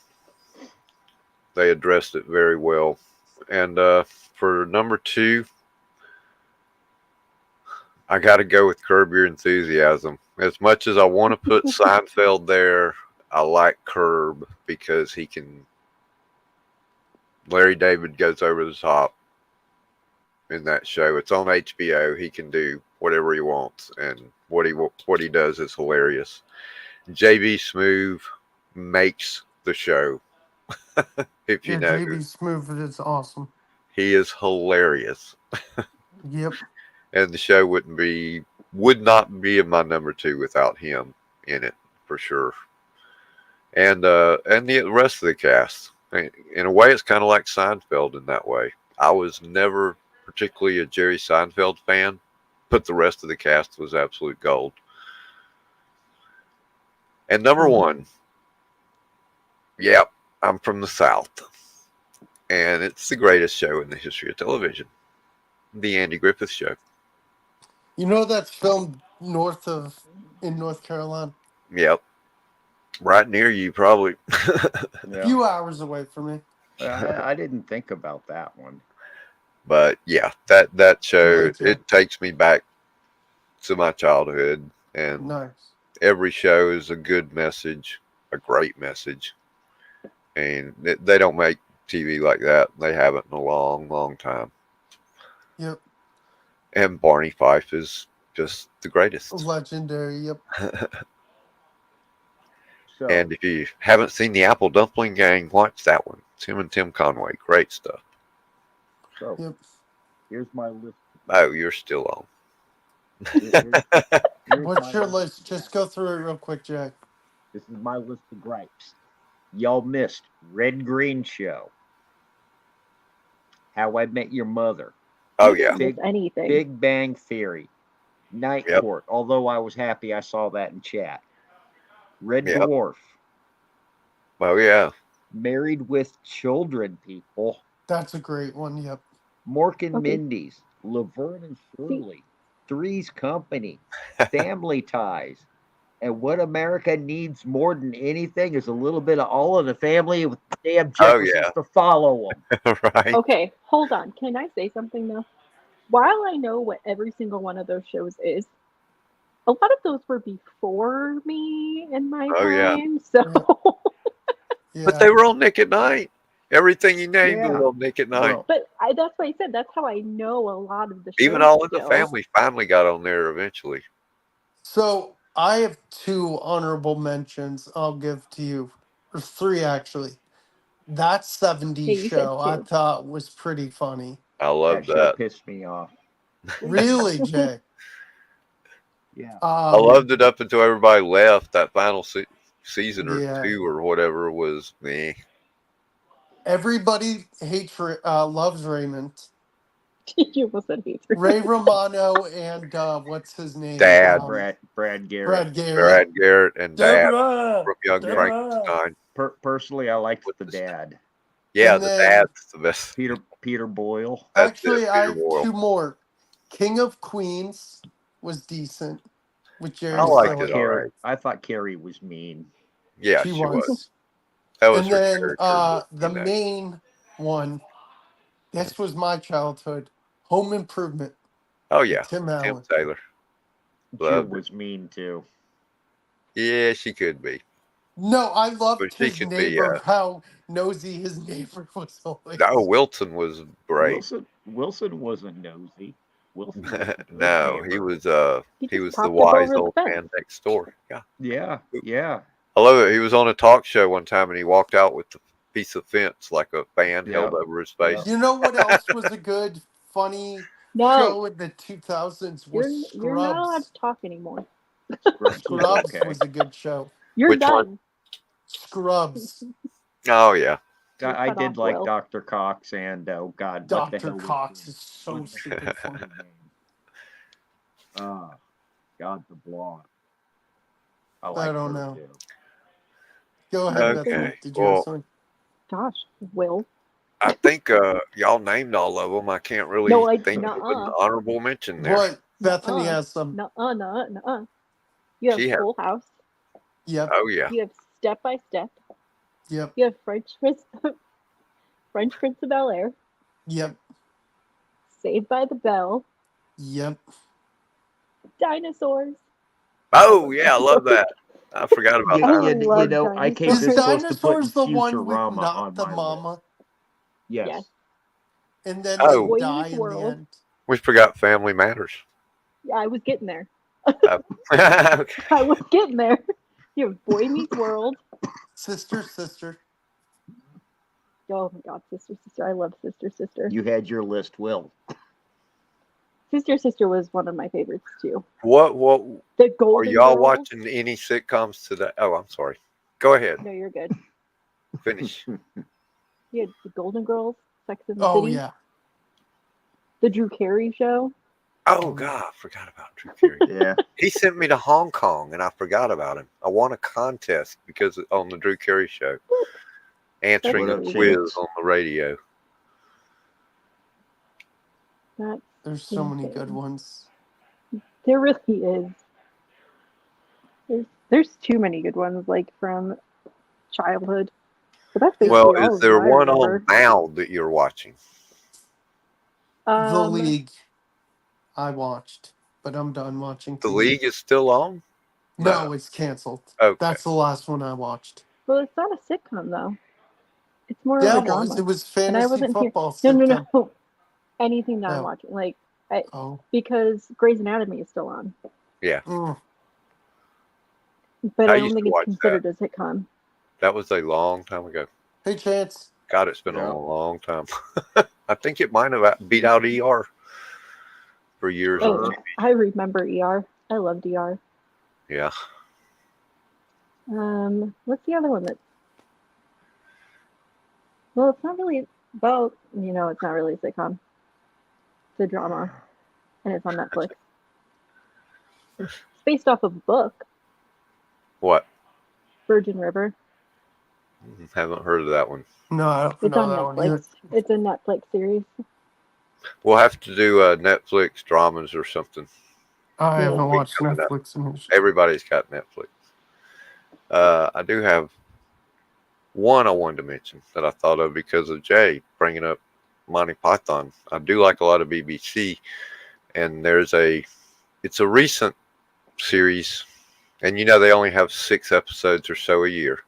They addressed it very well. And for number 2, I got to go with Curb Your Enthusiasm. As much as I want to put Seinfeld there, I like Curb because Larry David goes over the top in that show. It's on HBO. He can do whatever he wants, and what he does is hilarious. JB Smoove makes the show. If you Yeah, know, JB Smoove is awesome. he is hilarious, Yep. and the show would not be in my number 2 without him in it for sure. And the rest of the cast. In a way, it's kind of like Seinfeld in that way. I was never particularly a Jerry Seinfeld fan, but the rest of the cast was absolute gold. And number 1, yep, I'm from the South, and it's the greatest show in the history of television, The Andy Griffith Show. You know that's filmed in North Carolina? Yep, right near you, probably. A Yeah. few hours away from me. I didn't think about that one. But yeah, that show, Right, yeah. it takes me back to my childhood, and Nice. every show is a good message, a great message, and they don't make TV like that. They haven't in a long, long time. Yep. And Barney Fife is just the greatest. Legendary. Yep. So And if you haven't seen the Apple Dumpling Gang, watch that one. It's him and Tim Conway. Great stuff. Yep. here's my list. Oh, you're still on. Here's What's my your list. list? Just go through it real quick, Jack. This is my list of gripes. Y'all missed Red Green Show, How I Met Your Mother, Oh, I yeah. didn't miss anything. Big Bang Theory, Night Yep. Court. Although I was happy I saw that in chat. Red Yep. Dwarf, Oh, yeah. Married with Children, people. That's a great one. Yep. Mork and Okay. Mindy's, Laverne and Shirley, Three's Company, Family Ties. And what America needs more than anything is a little bit of All in the Family with damn Oh, Jeffersons yeah. to follow them. Right. Okay, hold on. Can I say something though? While I know what every single one of those shows is, a lot of those were before me in my Oh, yeah. time. So Yeah. But they were on Nick at Night. Everything you named Yeah. was on Nick at Night. Well, but that's why I said that's how I know a lot of the shows. Even All in the still. Family finally got on there eventually. So I have 2 honorable mentions I'll give to you. Or 3 actually. That 70s Yeah, you said show I 2. thought was pretty funny. I love that show that. pissed me off. Really, Jay? Yeah. I loved it up until everybody left. That final season or Yeah. 2 or whatever was me. Everybody loves Raymond. You almost said hates. Ray Romano and what's his name? Dad. Brad Garrett. Brad Garrett. Brad Garrett and Dad Deborah! from Young Deborah! Frankenstein. Personally, I liked With the the dad, Yeah, And the then- dad's the best. Peter Boyle. That's Actually, it, I Peter have Boyle. 2 more. King of Queens was decent with Jerry I liked Siller. it all right. I thought Carrie was mean. Yeah, She she was. was. That was And her then character, the you know. main one, this was my childhood, Home Improvement. Oh yeah, Tim Tim Allen. Taylor. Jill Loved it. was mean too. Yeah, she could be. No, I loved But she his could be, neighbor, how nosy his neighbor was always. No, Wilson was great. Wilson wasn't nosy. Wilson was a good No, neighbor. he was He he just was the popped up wise over the old fence. man next door. Yeah. Yeah. I love it. He was on a talk show one time and he walked out with the piece of fence like a fan held Yeah. over his face. You know what else was a good, funny No, show in the 2000s was you're not allowed Scrubs. to talk anymore. Scrubs was Scrubs okay. was a good show. You're Which one? done. Scrubs. Oh yeah. You're I cut did off, like Will. Dr. Cox and oh god, what the Dr. hell was Cox his- is so what the super hell funny. was his name? God, the blonde. I like don't her know. too. Go ahead, Okay, Bethany. Did you well- have something? Gosh, Will. I think y'all named all of them. I can't really No, I- think of an nuh-uh. honorable mention there. What? Bethany Nuh-uh. has some. Nuh-uh. You have She had- Full House. Yep, Oh yeah. You have Step by Step. yep, You have French Prince of Bel Air. yep, Saved by the Bell. yep. Dinosaurs. Oh yeah, I love that. I forgot about Yeah, that. I you love know, I came Is this close to Dinosaurs putting the one with Futurama not on the my mama? list. Yes. Yes. And then Oh. they Boy die Meets in World. the end. We forgot Family Matters. Yeah, I was getting there. Okay. I was getting there. You have Boy Meets World. Sister, Sister. Oh my God, Sister, Sister. I love Sister, Sister. You had your list, Will. Sister, Sister was one of my favorites too. What The are Golden y'all Girls. watching any sitcoms today? Oh, I'm sorry. Go ahead. No, you're good. Finish. You had the Golden Girls, Sex and the Oh City, yeah. the Drew Carey Show. Oh God, I forgot about Drew Carey. Yeah. He sent me to Hong Kong, and I forgot about him. I won a contest because on the Drew Carey Show, answering What a up, quiz Chance? on the radio. That's There's so many insane. good ones. There really is. There's too many good ones, like from childhood. But that's basically Well, all is of there them I one on remember. now that you're watching? The League. I watched, but I'm done watching The TV. League is still on? No, it's canceled. Okay. That's the last one I watched. Well, it's not a sitcom though. It's more Yeah, of it a was. drama. It was And I fantasy wasn't here. football No, sitcom. no. Anything that I'm Oh. watching, like Oh. because Grey's Anatomy is still on, Mm. but I I don't used think to it's watch considered a sitcom. That was a long time ago. Hey, Chance. God, it's been Yeah. a long time. I think it might have beat out ER for years. Oh, on I remember ER. I loved ER. Yeah. What's the other one that? Well, it's not really about. It's not really a sitcom. It's a drama, and it's on Netflix. It's based off of a book, What? Virgin River. Haven't heard of that one. No, I don't It's know on that one either. Netflix. It's a Netflix series. We'll have to do Netflix dramas or something. I Yeah. haven't watched Coming up. Netflix in years. Everybody's got Netflix. I do have one I wanted to mention that I thought of because of Jay bringing up Monty Python. I do like a lot of BBC, and it's a recent series, and they only have 6 episodes or so a year.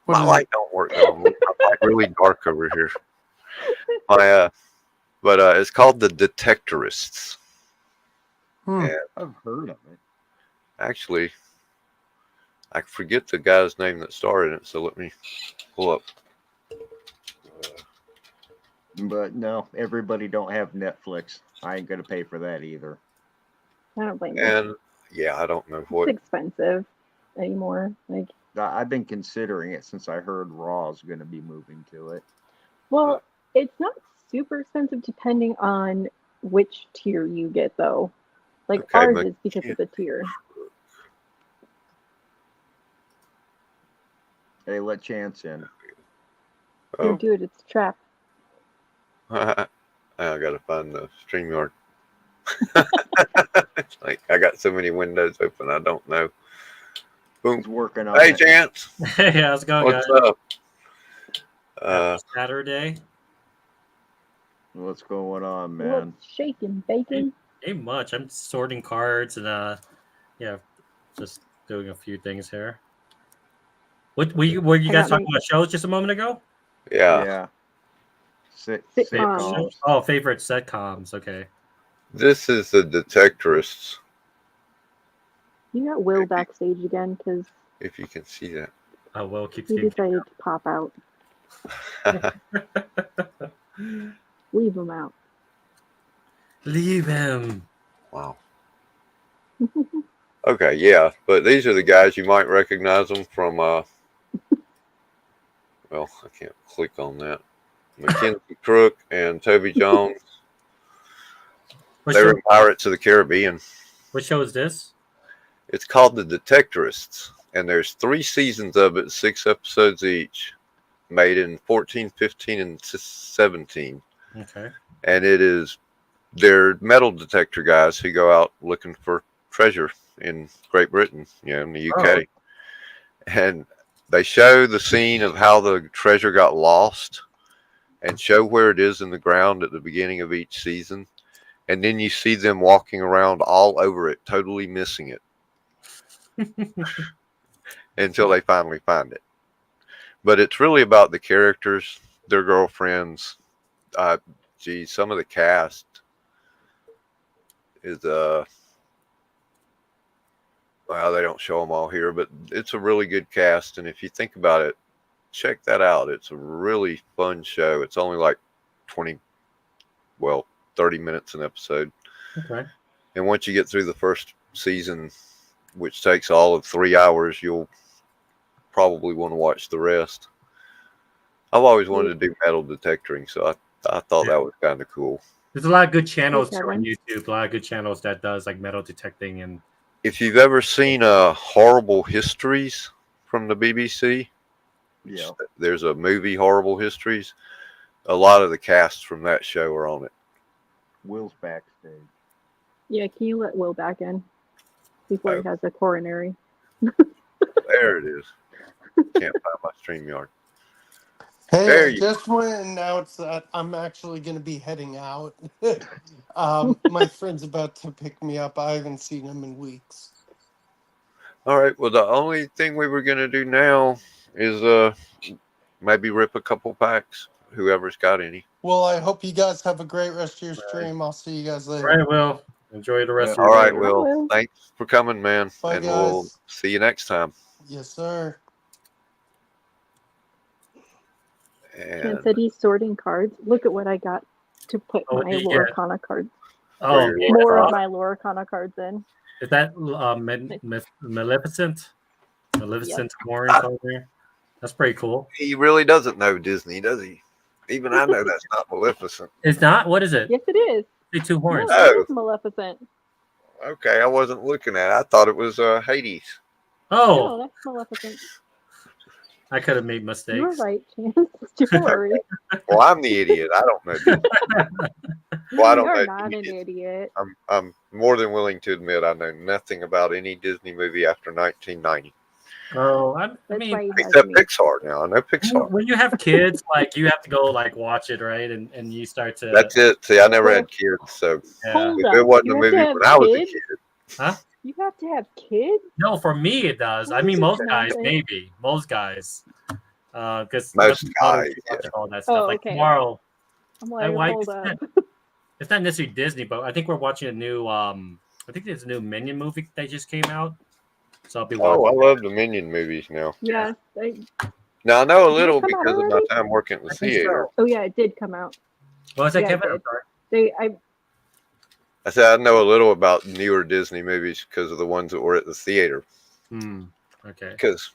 What My is light don't work. I'm like really dark over here. But it's called The Detectorists. it? And I've heard of it. actually, I forget the guy's name that starred in it, so let me pull up. But no, everybody don't have Netflix. I ain't gonna pay for that either. I don't blame you. And yeah, I don't know what. It's expensive anymore. Like, I've been considering it since I heard Raw's gonna be moving to it. well, it's not super expensive depending on which tier you get, though. Like Okay, ours but is because of the tier. Hey, let Chance in. Oh, Don't do it. It's a trap. I gotta find the StreamYard. It's like I got so many windows open, I don't know. Boom. He's working on Hey, it. Chance. Hey, how's it going, What's guys? up? Happy Saturday. What's going on, man? What's shaking, bacon? Ain't much. I'm sorting cards and just doing a few things here. What were you I guys got talking my- about shows just a moment ago? Yeah. Sitcoms. Sitcoms. Oh, favorite sitcoms. Okay. This is the Detectorists, You got Will backstage again because if you can see that. Oh, well, keeps he getting. decided to pop out. Leave him out. Leave him. Wow. Okay, yeah, but these are the guys. You might recognize them from, well, I can't click on that. Mackenzie Crook and Toby Jones. What They show, were in Pirates of the Caribbean. what show is this? It's called The Detectorists, and there's 3 seasons of it, 6 episodes each, made in 14, 15, and 17. Okay. And they're metal detector guys who go out looking for treasure in Great Britain, in the UK. And they show the scene of how the treasure got lost and show where it is in the ground at the beginning of each season. And then you see them walking around all over it, totally missing it until they finally find it. But it's really about the characters, their girlfriends. Some of the cast is Well, they don't show them all here, but it's a really good cast. And if you think about it, check that out. It's a really fun show. It's only like 30 minutes an episode. Okay. And once you get through the first season, which takes all of 3 hours, you'll probably want to watch the rest. I've always wanted to do metal detectoring, so I thought that was kind of cool. There's a lot of good channels Hey, too on Kevin. YouTube. A lot of good channels that does like metal detecting and. If you've ever seen Horrible Histories from the BBC, Yeah. there's a movie, Horrible Histories. A lot of the casts from that show are on it. Will's backstage. Yeah, can you let Will back in before he has a coronary? There it is. Can't find my StreamYard. Hey, There I you just want to announce that I'm actually going to be heading out. My friend's about to pick me up. I haven't seen him in weeks. All right. Well, the only thing we were going to do now is maybe rip a couple packs, whoever's got any. Well, I hope you guys have a great rest of your stream. I'll see you guys later. All right, Will. Enjoy the rest of All your right, day. Will. Will. Thanks for coming, man. Bye, and we'll guys. see you next time. Yes, sir. Ken And said he's sorting cards. Look at what I got to put Oh, my yeah. Lorcana cards. Oh, Very yeah. More of my Lorcana cards in. Is that Maleficent? Maleficent orange over there? That's pretty cool. he really doesn't know Disney, does he? Even I know that's not Maleficent. It's not? What is it? Yes, it is. The two horns. No, Oh. it is Maleficent. Okay, I wasn't looking at it. I thought it was Hades. Oh, No, that's Maleficent. I could have made You were mistakes. right, Chance. Don't worry. Well, I'm the idiot. I don't know Disney. Well, I don't You're know not an Disney. idiot. I'm more than willing to admit I know nothing about any Disney movie after 1990, Oh, I That's mean, why you have except me. Pixar. Now I know Pixar. when you have kids, like you have to go like watch it, right? And you start to. That's it. See, I never Well, had kids, so Yeah. Hold if up. it wasn't You a have movie to have when I was a kids? kid, You have to have kids? No, for me it does. I What mean, is most it, guys Jonathan? maybe. Most guys, because Most guys, all that stuff. Oh, Like okay. tomorrow, I'm my like, wife. hold up. It's not necessarily Disney, but I think we're watching a new. I think there's a new Minion movie that just came out, so I'll be watching. oh, I love the Minion movies now. Yeah. Now I know a Did it little come out because of my already? time working at the I think theater. so. Oh, yeah, it did come out. What was that, Yeah, Kevin? it I'm sorry. I said I know a little about newer Disney movies because of the ones that were at the theater. Okay. Because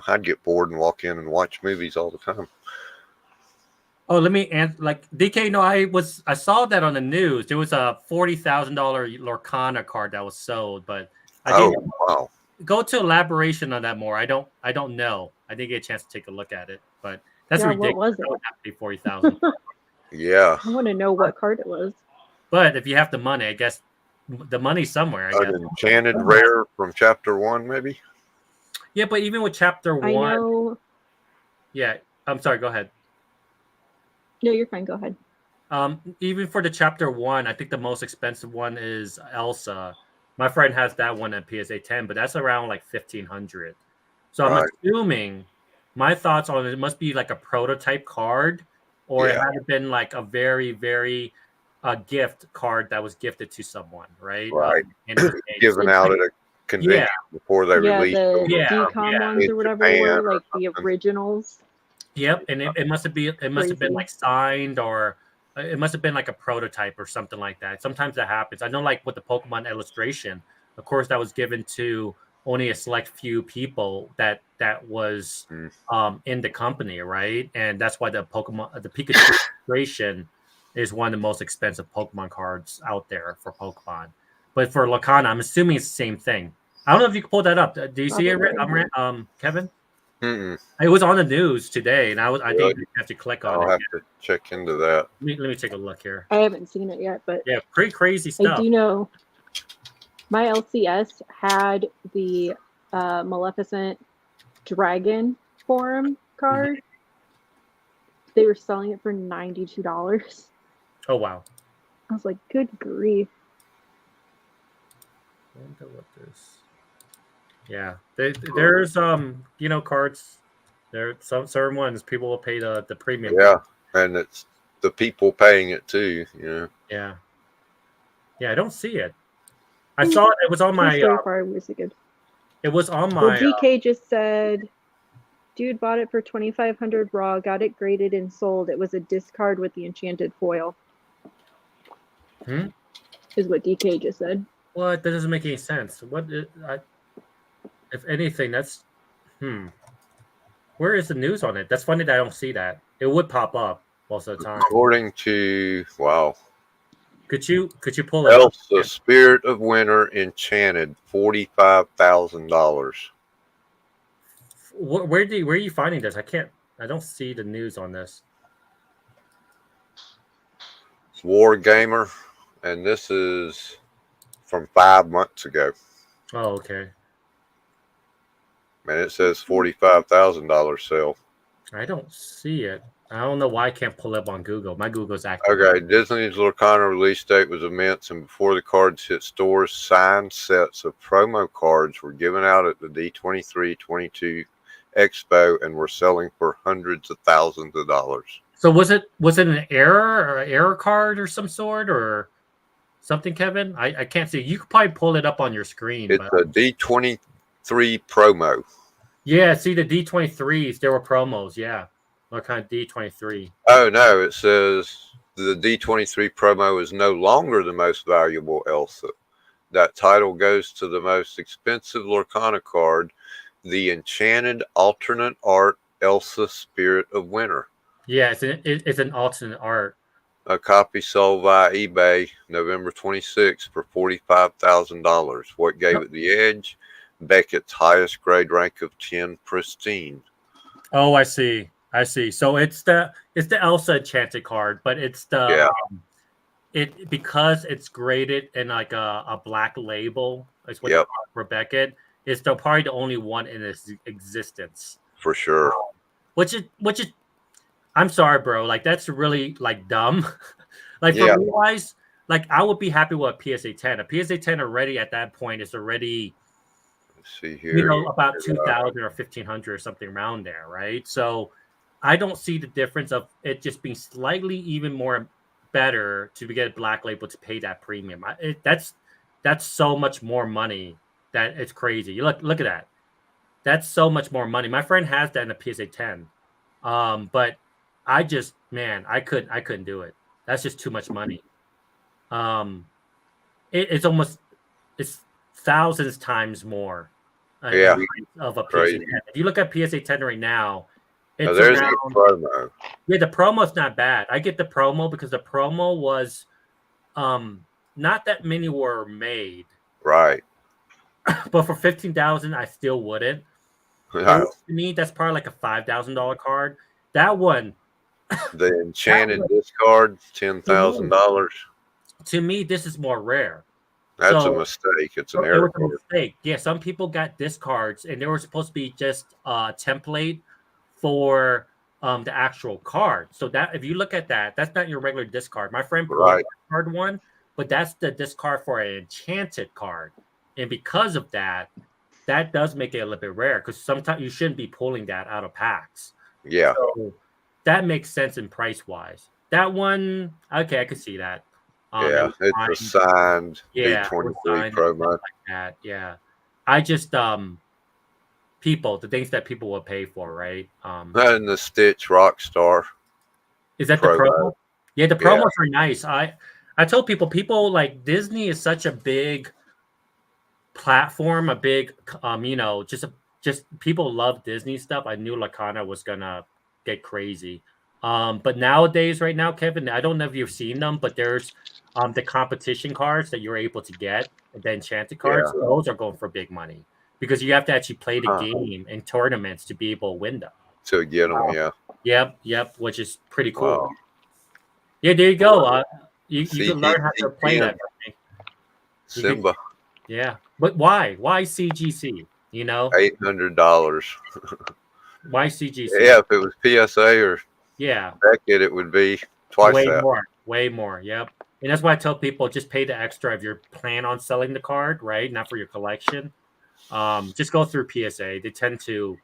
I'd get bored and walk in and watch movies all the time. Oh, let me answer. Like DK, no, I saw that on the news. There was a $40,000 Lorcana card that was sold, but I Oh didn't wow! go to elaboration on that more. I don't know. I didn't get a chance to take a look at it, but that's Yeah, ridiculous. what was it? I would have to pay 40,000. Yeah, I want to know what card it was. But if you have the money, I guess the money's somewhere. I guess. an enchanted rare from Chapter 1, maybe. Yeah, but even with Chapter I 1, know. yeah. I'm sorry. Go ahead. No, you're fine. Go ahead. Even for the Chapter 1, I think the most expensive one is Elsa. My friend has that one at PSA 10, but that's around like 1,500. So I'm Right. assuming my thoughts on it must be like a prototype card, or it Yeah. had to been like a very, very gift card that was gifted to someone, right? Right. And it was made. Given out at a convention before they Yeah, released the them. Yeah, decom yeah. ones In or whatever they Japan were, or like the something. originals. Yep, and it must have been Crazy. like signed, or it must have been like a prototype or something like that. Sometimes that happens. I know, like with the Pokemon illustration, of course, that was given to only a select few people that was in the company, right? And that's why the Pikachu illustration is one of the most expensive Pokemon cards out there for Pokemon. But for Lorcana, I'm assuming it's the same thing. I don't know if you can pull that up. Do you see it, Probably. Kevin? Mm-mm. It was on the news today, and I Really? think you have to click on I'll it. have to check into that. Let me take a look here. I haven't seen it yet, but Yeah, pretty crazy I stuff. do know my LCS had the Maleficent Dragon form card. They were selling it for $92. Oh wow. I was like, good grief. Wonder what this. Yeah, there's cards. There some certain ones people will pay the premium. Yeah, and it's the people paying it too. Yeah. I don't see it. I saw it. It was on my. So far, was it good? It was on Well, my. DK just said, dude bought it for 2,500 raw, got it graded and sold. It was a discard with the enchanted foil. Hmm? Is what DK just said. What? That doesn't make any sense. If anything, that's. Where is the news on it? That's funny that I don't see that. It would pop up most of the time. According to Could you pull it up? Elsa, Spirit of Winter Enchanted, $45,000. Where are you finding this? I don't see the news on this. It's War Gamer, and this is from 5 months ago. Oh, okay. And it says $45,000 sale. I don't see it. I don't know why I can't pull it up on Google. My Google's active. Okay, Disney's Lorcana release date was immense, and before the cards hit stores, signed sets of promo cards were given out at the D23 22 Expo and were selling for hundreds of thousands of dollars. So was it an error or an error card or some sort or something, Kevin? I can't see. You could probably pull it up on your screen. It's a D23 promo. Yeah, see the D23s, there were promos, yeah. What kind of D23? Oh no, it says the D23 promo is no longer the most valuable Elsa. That title goes to the most expensive Lorcana card, the Enchanted Alternate Art Elsa Spirit of Winter. Yeah, it's an alternate art. A copy sold via eBay November 26th for $45,000. What gave it the edge? Beckett's highest grade rank of 10 pristine. Oh, I see. So it's the Elsa Enchanted card, but it's the because it's graded in like a black label. Is what Yep. for Beckett. It's probably the only one in its existence. For sure. Which is I'm sorry, bro. Like that's really like dumb. Like for me wise, like I would be happy with a PSA 10. A PSA 10 already at that point is already See here, about 2,000 or 1,500 or something around there, right? So I don't see the difference of it just being slightly even more better to get a black label to pay that premium. That's so much more money that it's crazy. You look at that. That's so much more money. My friend has that in a PSA 10, but I couldn't do it. That's just too much money. It's thousands times more. Of a PSA 10. If you look at PSA 10 right now, it's there's around, the promo. Yeah, the promo's not bad. I get the promo because the promo was not that many were made. Right. But for 15,000, I still wouldn't. No. To me, that's probably like a $5,000 card. That one, the Enchanted discard, $10,000. To me, this is more rare. That's a mistake. It's an error. It was a mistake. Yeah, some people got discards, and they were supposed to be just a template for the actual card. So that if you look at that, that's not your regular discard. My friend pulled a card one, but that's the discard for an enchanted card, and because of that, that does make it a little bit rare because sometimes you shouldn't be pulling that out of packs. Yeah, so that makes sense in price wise. That one, okay, I could see that. It's a signed D23 promo. Like that. Yeah, I just the things that people will pay for, right? And the Stitch Rockstar. Is that the promo? Yeah, the promos are nice. I told people like Disney is such a big platform, a big just people love Disney stuff. I knew Lorcana was gonna get crazy. But nowadays, right now, Kevin, I don't know if you've seen them, but there's the competition cards that you're able to get, the enchanted cards. Yeah. Those are going for big money because you have to actually play the game in tournaments to be able to win them. To get them, Yep, which is pretty cool. Wow. Yeah, there you go. You can learn how to play that. Simba. Yeah, but why? Why CGC? You know, $800. Why CGC? Yeah, if it was PSA or Beckett, it would be twice that. Way more. Yep. And that's why I tell people just pay the extra if you plan on selling the card, right? Not for your collection. Just go through PSA. They tend to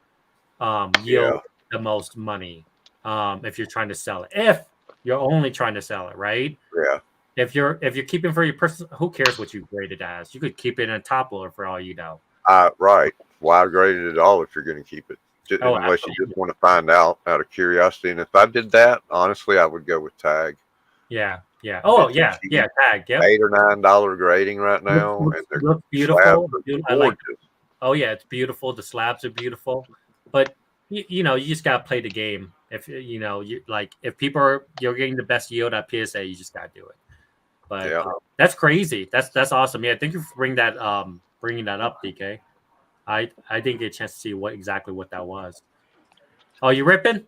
yield the most money if you're trying to sell it. If you're only trying to sell it, right? Yeah. If you're keeping for your person, who cares what you grade it as? You could keep it in a top loader for all you know. Right. Why grade it at all if you're going to keep it? Oh, Unless you absolutely. just want to find out of curiosity. And if I did that, honestly, I would go with tag. Yeah. Oh, It's yeah. cheap. Yeah. Tag. Yep. $8 or $9 grading right now, Looks, and their looks slabs beautiful. are I like. gorgeous. Oh yeah, it's beautiful. The slabs are beautiful, but you know, you just gotta play the game. If you know, you like, if people are you're getting the best yield at PSA, you just gotta do it. But Yeah. that's crazy. That's awesome. Yeah, thank you for bringing that up, DK. I didn't get a chance to see exactly what that was. Oh, you ripping?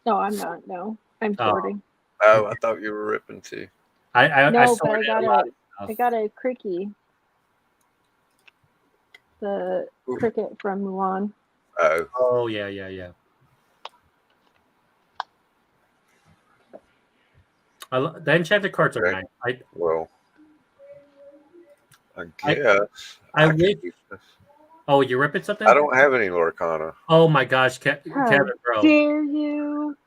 No, I'm not. No, I'm Oh. sorting. Oh, I thought you were ripping too. I No, saw but it a lot of I stuff. got a cricky. The Ooh. cricket from Mulan. Oh, Oh yeah. The enchanted cards are Okay. nice. well, I guess. I can wish- do this. Oh, you ripping something? I don't have any Lorcana. Oh my gosh, Kevin, bro. Dare you?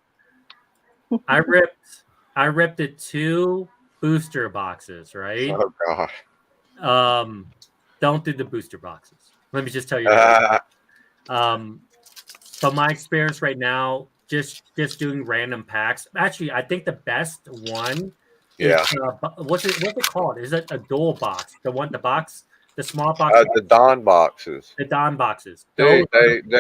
I ripped the 2 booster boxes, right? Oh, God. Don't do the booster boxes. Let me just tell you that. From my experience right now, just doing random packs. Actually, I think the best one Yeah. is what's it called? Is it a dual box? The small box, The Don boxes. the Don boxes. They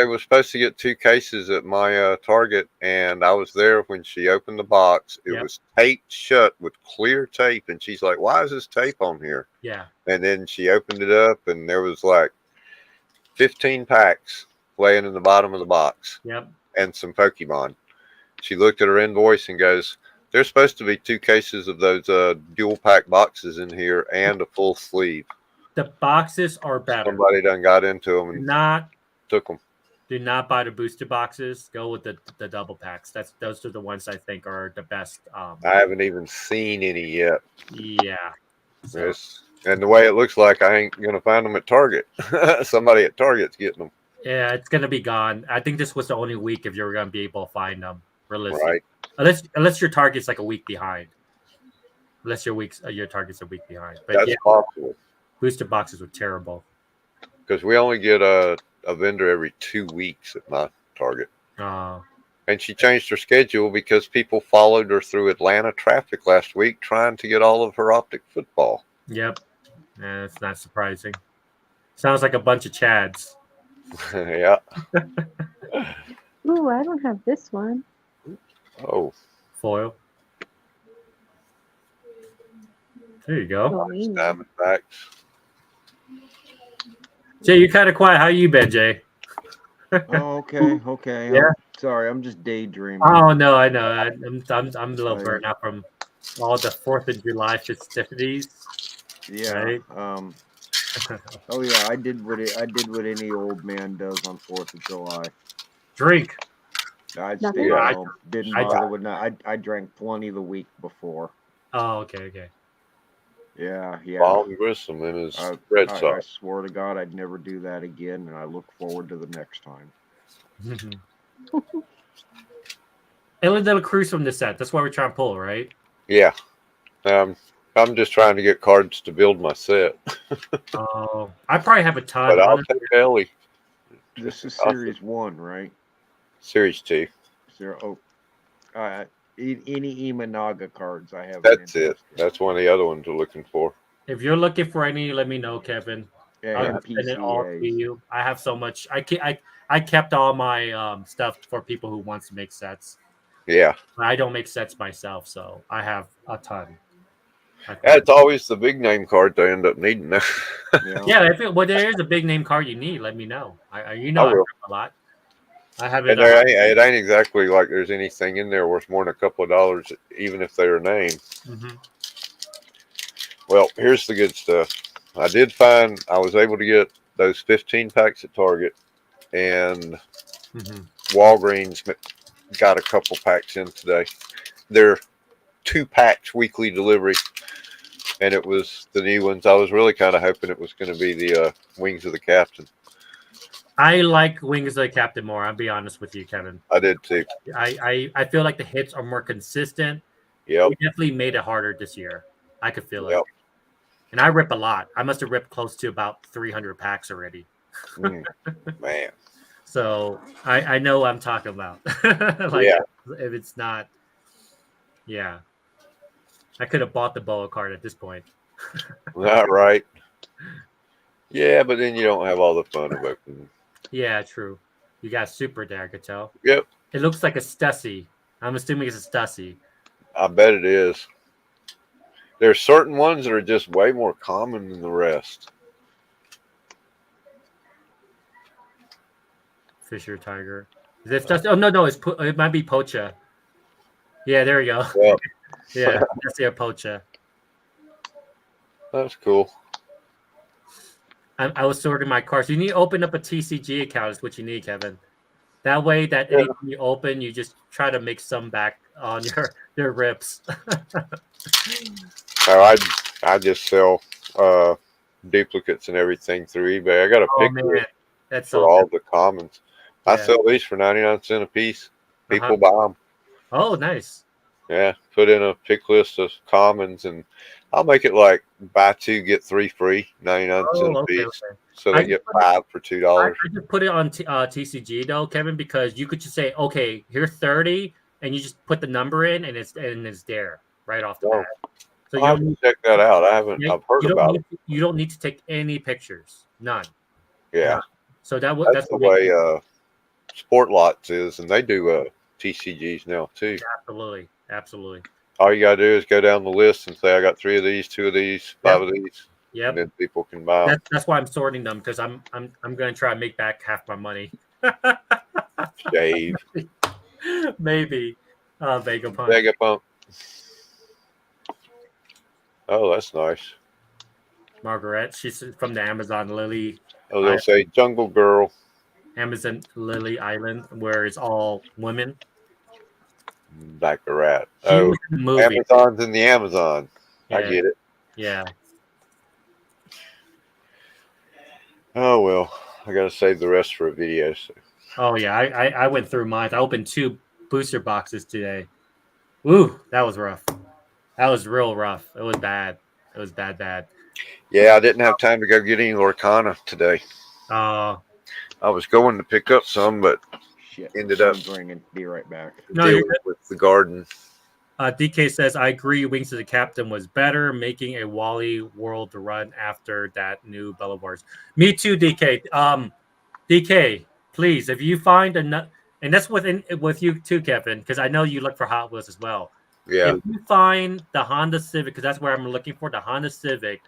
were supposed to get 2 cases at my Target, and I was there when she opened the box. It Yep. was taped shut with clear tape, and she's like, "Why is this tape on here?" Yeah. And then she opened it up, and there was like 15 packs laying in the bottom of the box, Yep. and some Pokemon. She looked at her invoice and goes, "There's supposed to be 2 cases of those dual pack boxes in here, and a full sleeve." The boxes are better. Somebody done got into them and took them. Do not buy the booster boxes. Go with the double packs. Those are the ones I think are the best. I haven't even seen any yet. Yeah. So, Yes. And the way it looks like, I ain't gonna find them at Target. Somebody at Target's getting them. yeah, it's gonna be gone. I think this was the only week if you're gonna be able to find them. Realistically. Right. Unless your target's like a week behind. Unless your target's a week behind. But That's yeah, possible. booster boxes were terrible. Because we only get a vendor every 2 weeks at my Target. And she changed her schedule because people followed her through Atlanta traffic last week trying to get all of her Optic football. Yep. Yeah, it's not surprising. Sounds like a bunch of Chads. Yeah. Ooh, I don't have this one. Oh, Foil. There you go. Golini. Diamondbacks. Jay, you're kind of quiet. How you been, Jay? Oh, okay. Yeah. Sorry, I'm just daydreaming. Oh no, I know. I'm a little burnt out from all the 4th of July festivities. Yeah. Right. Oh yeah, I did what any old man does on 4th of July. Drink. I'd Nothing. stay Yeah, at home. Didn't I- bother with that. I drank plenty the week before. Oh, okay. Yeah. Long Grissom and his Red I Sox. swear to God, I'd never do that again, and I look forward to the next time. Ellen De La Cruz from the set. That's why we're trying to pull, right? Yeah. I'm just trying to get cards to build my set. Oh, I probably have a ton. But I'll honestly. take Ellie. This is Awesome. Series 1, right? Series 2. Any Imanaga cards I have. That's it. That's one of the other ones we're looking for. If you're looking for any, let me know, Kevin. Yeah, I'll send it all to you. I have so much. I kept all my stuff for people who wants to make sets. Yeah. I don't make sets myself, so I have a ton. It's always the big name card they end up needing. Yeah, well, there is a big name card you need. Let me know. I will. rip a lot. I have it. And it ain't exactly like there's anything in there worth more than a couple of dollars, even if they're named. Mhm. Well, here's the good stuff. I was able to get those 15 packs at Target, and Walgreens got a couple packs in today. They're 2 packs weekly delivery, and it was the new ones. I was really kind of hoping it was going to be the Wings of the Captain. I like Wings of the Captain more. I'll be honest with you, Kevin. I did too. I feel like the hits are more consistent. Yep. We definitely made it harder this year. I could feel it. Yep. and I rip a lot. I must have ripped close to about 300 packs already. Man. So I know what I'm talking about. Like, Yeah. if it's not, yeah, I could have bought the BOA card at this point. Not right. Yeah, but then you don't have all the fun of opening. Yeah, true. You got super there, I could tell. Yep. It looks like a Stussy. I'm assuming it's a Stussy. I bet it is. There's certain ones that are just way more common than the rest. Fisher Tiger. Is it Stussy? Oh no, it might be Pocha. Yeah, there we go. Well, Yeah, that's the Pocha. that's cool. I was sorting my cards. You need to open up a TCG account. Is what you need, Kevin. That way, that Yeah. anything you open, you just try to make some back on your rips. I just sell duplicates and everything through eBay. I got a Oh pick man, that's for so. all the commons. I Yeah. sell these for 99 cents a piece. People Uh-huh. buy them. Oh, nice. Yeah, put in a pick list of commons, and I'll make it like buy two get three free, 99 cents Oh, a okay. piece. Okay. So I they get just put it- 5 for I $2. just put it on TCG though, Kevin, because you could just say, okay, here's 30, and you just put the number in, and it's there right off the Oh. bat. So I'll have to check that out. I haven't. I've heard you don't about need it. you don't need to take any pictures, none. Yeah, So that's that's the what makes way Sport Lots is, and they do TCGs now too. absolutely. All you gotta do is go down the list and say, I got 3 of these, 2 of these, 5 of these, Yep. and then people can buy them. That's why I'm sorting them, because I'm going to try and make back half my money. Shave, Maybe. Vegapunk. Vegapunk. Oh, that's nice. Margaret. She's from the Amazon Lily Oh, they'll say Jungle Girl. Amazon Lily Island, where it's all women. Baccarat. She Oh, was in the movie. Amazon's in the Amazon. I Yeah. get it. Yeah. Oh well, I gotta save the rest for a video. So. Oh yeah. I went through mine. I opened 2 booster boxes today. Woo, that was rough. That was real rough. It was bad. It was bad. Yeah, I didn't have time to go get any Lorcana today. Uh I was going to pick up some, but Shit. Ended up- phone's ringing. Be right back. No, dealing you're good. with the garden. DK says, I agree. Wings of the Captain was better, making a Wally world to run after that new Bellavars. Me too, DK. DK, please, if you find enough, and that's with you too, Kevin, because I know you look for Hot Wheels as well. Yeah, If you find the Honda Civic, because that's where I'm looking for, the Honda Civic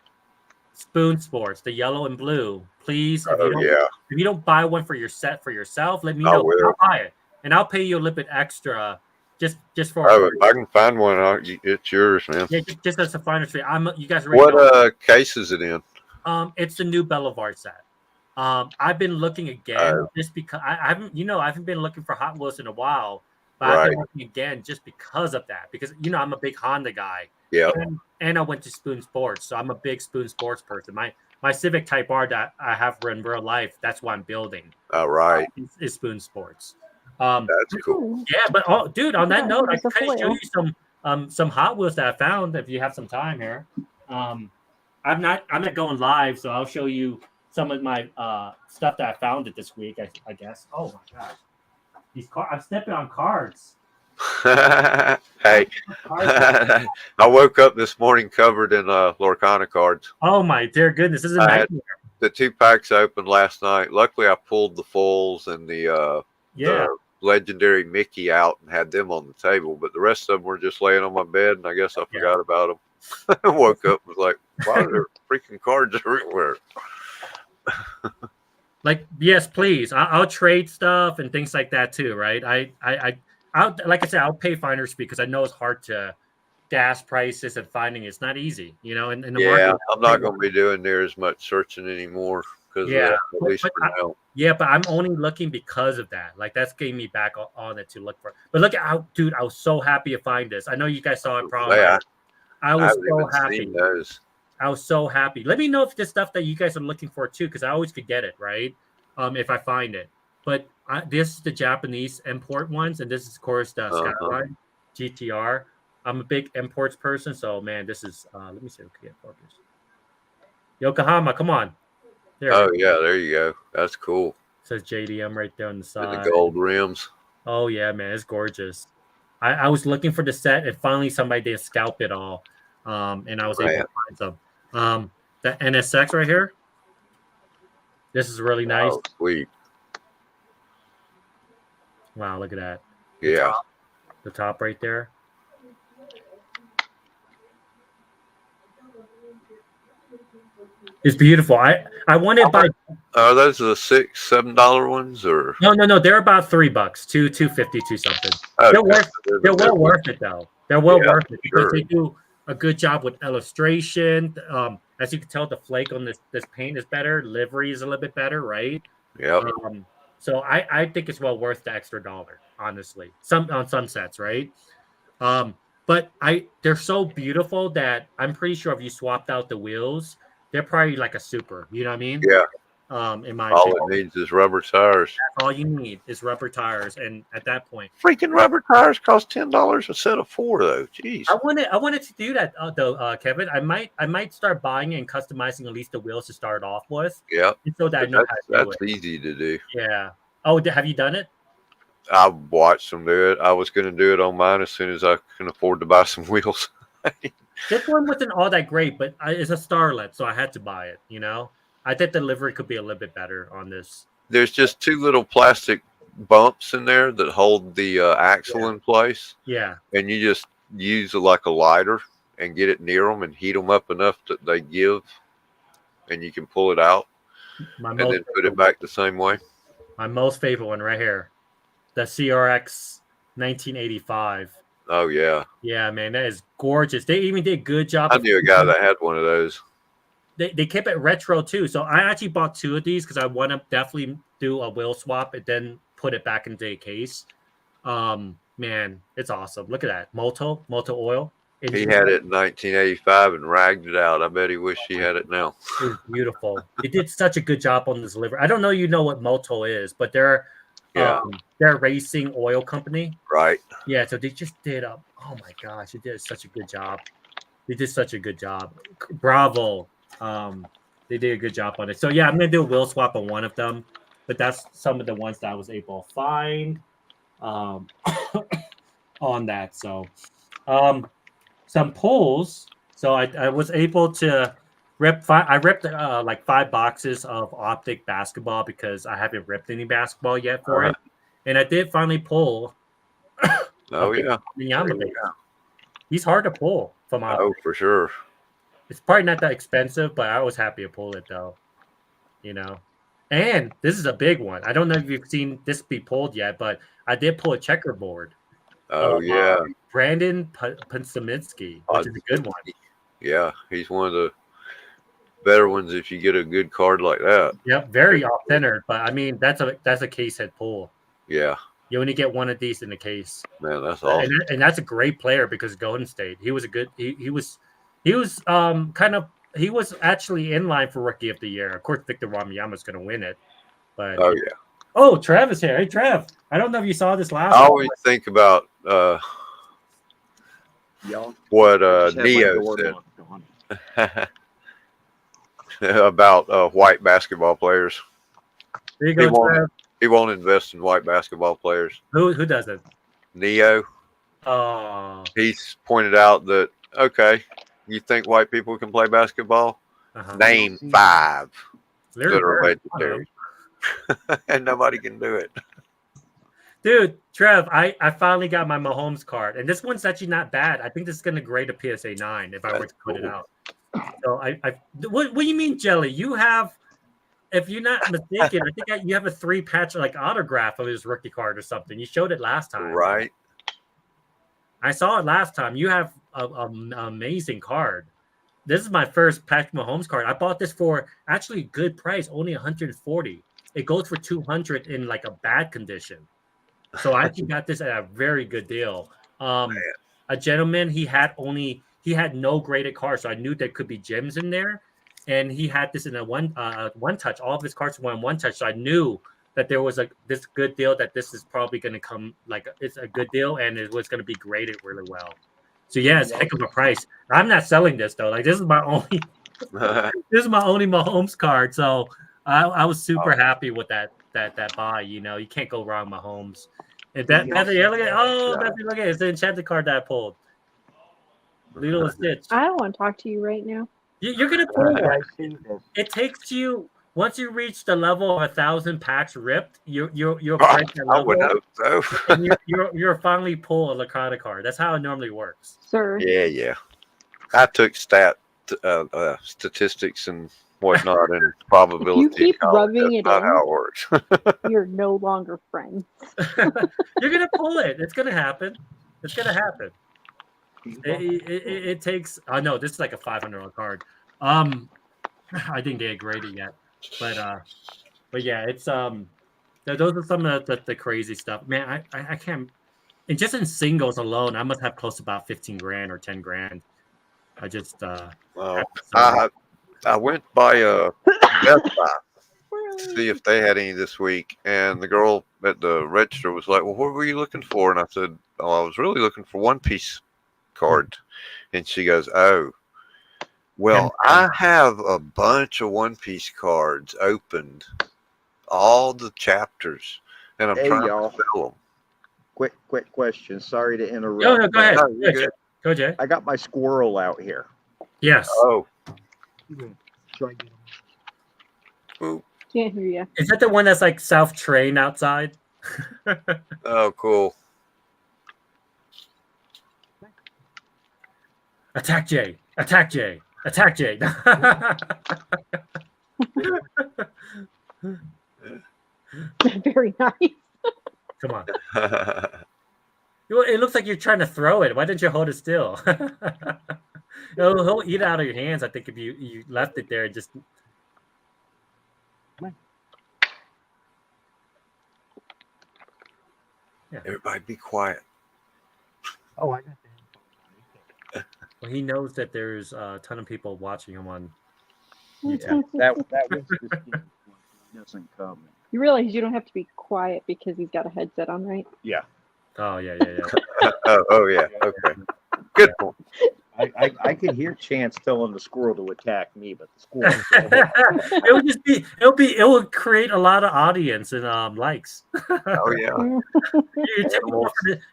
Spoon Sports, the yellow and blue, please. If you don't buy one for your set for yourself, let me I know. will. I'll buy it, and I'll pay you a little bit extra, just for. Oh, if I can find one, it's yours, man. Yeah, just as a final trade. You guys already What know. case is it in? It's the new Bellavard set. I've been looking again just because I haven't been looking for Hot Wheels in a while, but I've been looking again just because of that. Because I'm a big Honda guy. Yeah. And I went to Spoon Sports, so I'm a big Spoon Sports person. My Civic Type R that I have in real life, that's why I'm building. All right. Is Spoon Sports. That's cool. Yeah, but dude, on that Yeah, note, I it's can a kind of show foil. you some Hot Wheels that I found if you have some time here. I'm not going live, so I'll show you some of my stuff that I found it this week. I guess. Oh my gosh, these cards! I'm stepping on cards. Hey, Cards. I woke up this morning covered in Lorcana cards. Oh my dear goodness, this is a I had- nightmare. The 2 packs opened last night. Luckily, I pulled the fulls and the legendary Mickey out and had them on the table, but the rest of them were just laying on my bed, and I guess I forgot about them. I woke up and was like, why are there freaking cards everywhere? Like, yes, please. I'll trade stuff and things like that too, right? I'll like I said, I'll pay finder's fee because I know it's hard to gas prices and finding it's not easy, in the Yeah, market. I'm not going to be doing near as much searching anymore because Yeah, at least but for now. Yeah, but I'm only looking because of that. Like that's getting me back on it to look for. But look at how, dude, I was so happy to find this. I know you guys saw it probably. Yeah, I I was haven't so even happy. seen those. I was so happy. Let me know if there's stuff that you guys are looking for too, because I always could get it, right? If I find it. But this is the Japanese import ones, and this is, of course, the Skyline GTR. I'm a big imports person, so man, this is. Let me see if I can get focus. Yokohama, come on. There Oh we go. yeah, there you go. That's cool. Says JDM right there on the And side. the gold rims. Oh yeah, man, it's gorgeous. I was looking for the set, and finally somebody did scalp it all, and I was able to find some. The NSX right here. This is really nice. Oh, sweet. Wow, look at that. Yeah. The top right there. It's beautiful. I wanted by Are those the $6-7 ones or? no. They're about $3, $2.50, something. Okay, They're worth. so They're well worth it though. They're well Yeah, worth it because sure. they do a good job with illustration. As you can tell, the flake on this paint is better. Livery is a little bit better, right? Yep. So I think it's well worth the extra dollar, honestly. On some sets, right? But they're so beautiful that I'm pretty sure if you swapped out the wheels, they're probably like a super. You know what I mean? Yeah. In my All opinion, it needs is rubber tires. that's all you need is rubber tires, and at that point, Freaking rubber tires cost $10 a set of 4 though. Jeez. I wanted to do that though, Kevin. I might start buying and customizing at least the wheels to start off with, Yep. so that I know how to do That's it. easy to do. Yeah. Oh, have you done it? I watched them do it. I was going to do it on mine as soon as I can afford to buy some wheels. This one wasn't all that great, but it's a Starlet, so I had to buy it. You know, I think the livery could be a little bit better on this. There's just 2 little plastic bumps in there that hold the axle in place, Yeah. and you just use like a lighter and get it near them and heat them up enough that they give, and you can pull it out and then put it back the same way. My most favorite one right here, the CRX 1985. Oh yeah, Yeah, man, that is gorgeous. They even did a good job. I knew a guy that had one of those. They kept it retro too. So I actually bought 2 of these because I want to definitely do a wheel swap and then put it back into a case. Man, it's awesome. Look at that. Moto oil. He had it in 1985 and ragged it out. I bet he wished he had it now. It was beautiful. They did such a good job on this livery. I don't know you know what Moto is, but they're a racing oil company. Right. Yeah, so they just did oh my gosh, they did such a good job. They did such a good job. Bravo. They did a good job on it. So yeah, I'm gonna do a wheel swap on one of them, but that's some of the ones that I was able to find on that. So some pulls. So I was able to ripped like 5 boxes of Optic basketball because I haven't ripped any basketball yet for it. And I did finally pull. Oh yeah. Minyama base. He's hard to pull from Optic. Oh, for sure. It's probably not that expensive, but I was happy to pull it though. You know. And this is a big one. I don't know if you've seen this be pulled yet, but I did pull a checkerboard. Oh yeah. Brandon Punsaminski, which is a good one. Yeah, he's one of the better ones if you get a good card like that. Yep, very off-centered, but I mean that's a case head pull. Yeah. You only get one of these in the case. Man, that's awesome. And that's a great player because Golden State. He was a good. He was actually in line for Rookie of the Year. Of course, Victor Wembanyama is going to win it. But oh yeah. Oh, Trev is here. Hey, Trev. I don't know if you saw this last. I always think about what Neo said about white basketball players. There you go, Trev. He won't invest in white basketball players. Who does it? Neo. Oh. He's pointed out that you think white people can play basketball? Name 5 that are legendary. And nobody can do it. Dude, Trev, I finally got my Mahomes card, and this one's actually not bad. I think this is going to grade a PSA 9 if I were to put it out. So what do you mean, Jelly? You have, if you're not mistaken, I think you have a 3-patch like autograph of his rookie card or something. You showed it last time, right? I saw it last time. You have an amazing card. This is my first Patrick Mahomes card. I bought this for actually a good price, only $140. It goes for $200 in like a bad condition. So I actually got this at a very good deal. A gentleman, he had no graded cards, so I knew there could be gems in there. And he had this in a one touch. All of his cards were in one touch, so I knew that there was this good deal, that this is probably going to come it's a good deal, and it was going to be graded really well. So yeah, it's a heck of a price. I'm not selling this though. Like, this is my only This is my only Mahomes card, so I was super happy with that buy. You know, you can't go wrong, Mahomes. And that Bethany, look at Bethany, look at it. It's the enchanted card that I pulled. Lilo and Stitch. I don't want to talk to you right now. You're gonna pull I it. see this. It takes you once you reach the level of 1,000 packs ripped. You're I break that level, would hope so. and you're finally pull a Lakota card. That's how it normally works. Sir, Yeah. I took statistics and whatnot and probability. if you keep in college. rubbing That's it not how it works. you're no longer friends. You're gonna pull it. It's gonna happen. It's gonna happen. It takes. I know this is like a $500 card. I didn't get it graded yet, but yeah, it's those are some of the crazy stuff, man. I can't. And just in singles alone, I must have close to about 15 grand or 10 grand. I just Well, I went by Best Buy to see if they had any this week, and the girl at the register was like, "Well, what were you looking for?" And I said, "Oh, I was really looking for One Piece cards." And she goes, "Oh, well, I have a bunch of One Piece cards opened, all the chapters, and I'm Hey, trying y'all. to sell them." Quick question. Sorry to interrupt. no, go ahead. No, you're good. Go, Jay. I got my squirrel out here. Yes. Oh, Can't hear you. Is that the one that's like South Train outside? oh, cool. Attack Jay! Attack Jay! Attack Jay! Very nice. Come on. It looks like you're trying to throw it. Why didn't you hold it still? He'll eat it out of your hands, I think, if you left it there and just. Everybody be quiet. Oh, I got that. Well, he knows that there's a ton of people watching him on. Yeah, that was the scheme. He doesn't come. You realize you don't have to be quiet because he's got a headset on, right? Yeah. Oh yeah. Oh yeah. Okay. Good point. I could hear Chance telling the squirrel to attack me, but the squirrel. It will create a lot of audience and likes. Oh yeah.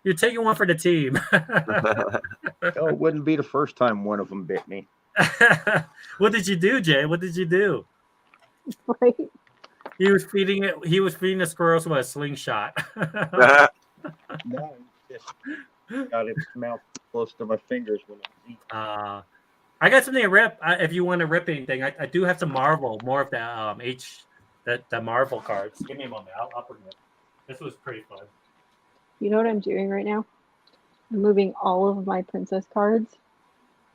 You're taking one for the team. Oh, it wouldn't be the first time one of them bit me. What did you do, Jay? What did you do? Right? He was feeding the squirrels with a slingshot. No, he just got his mouth close to my fingers when I eat. I got something to rip. If you want to rip anything, I do have some Marvel, more of the Marvel cards. Give me a moment. I'll bring it. This was pretty fun. You know what I'm doing right now? I'm moving all of my princess cards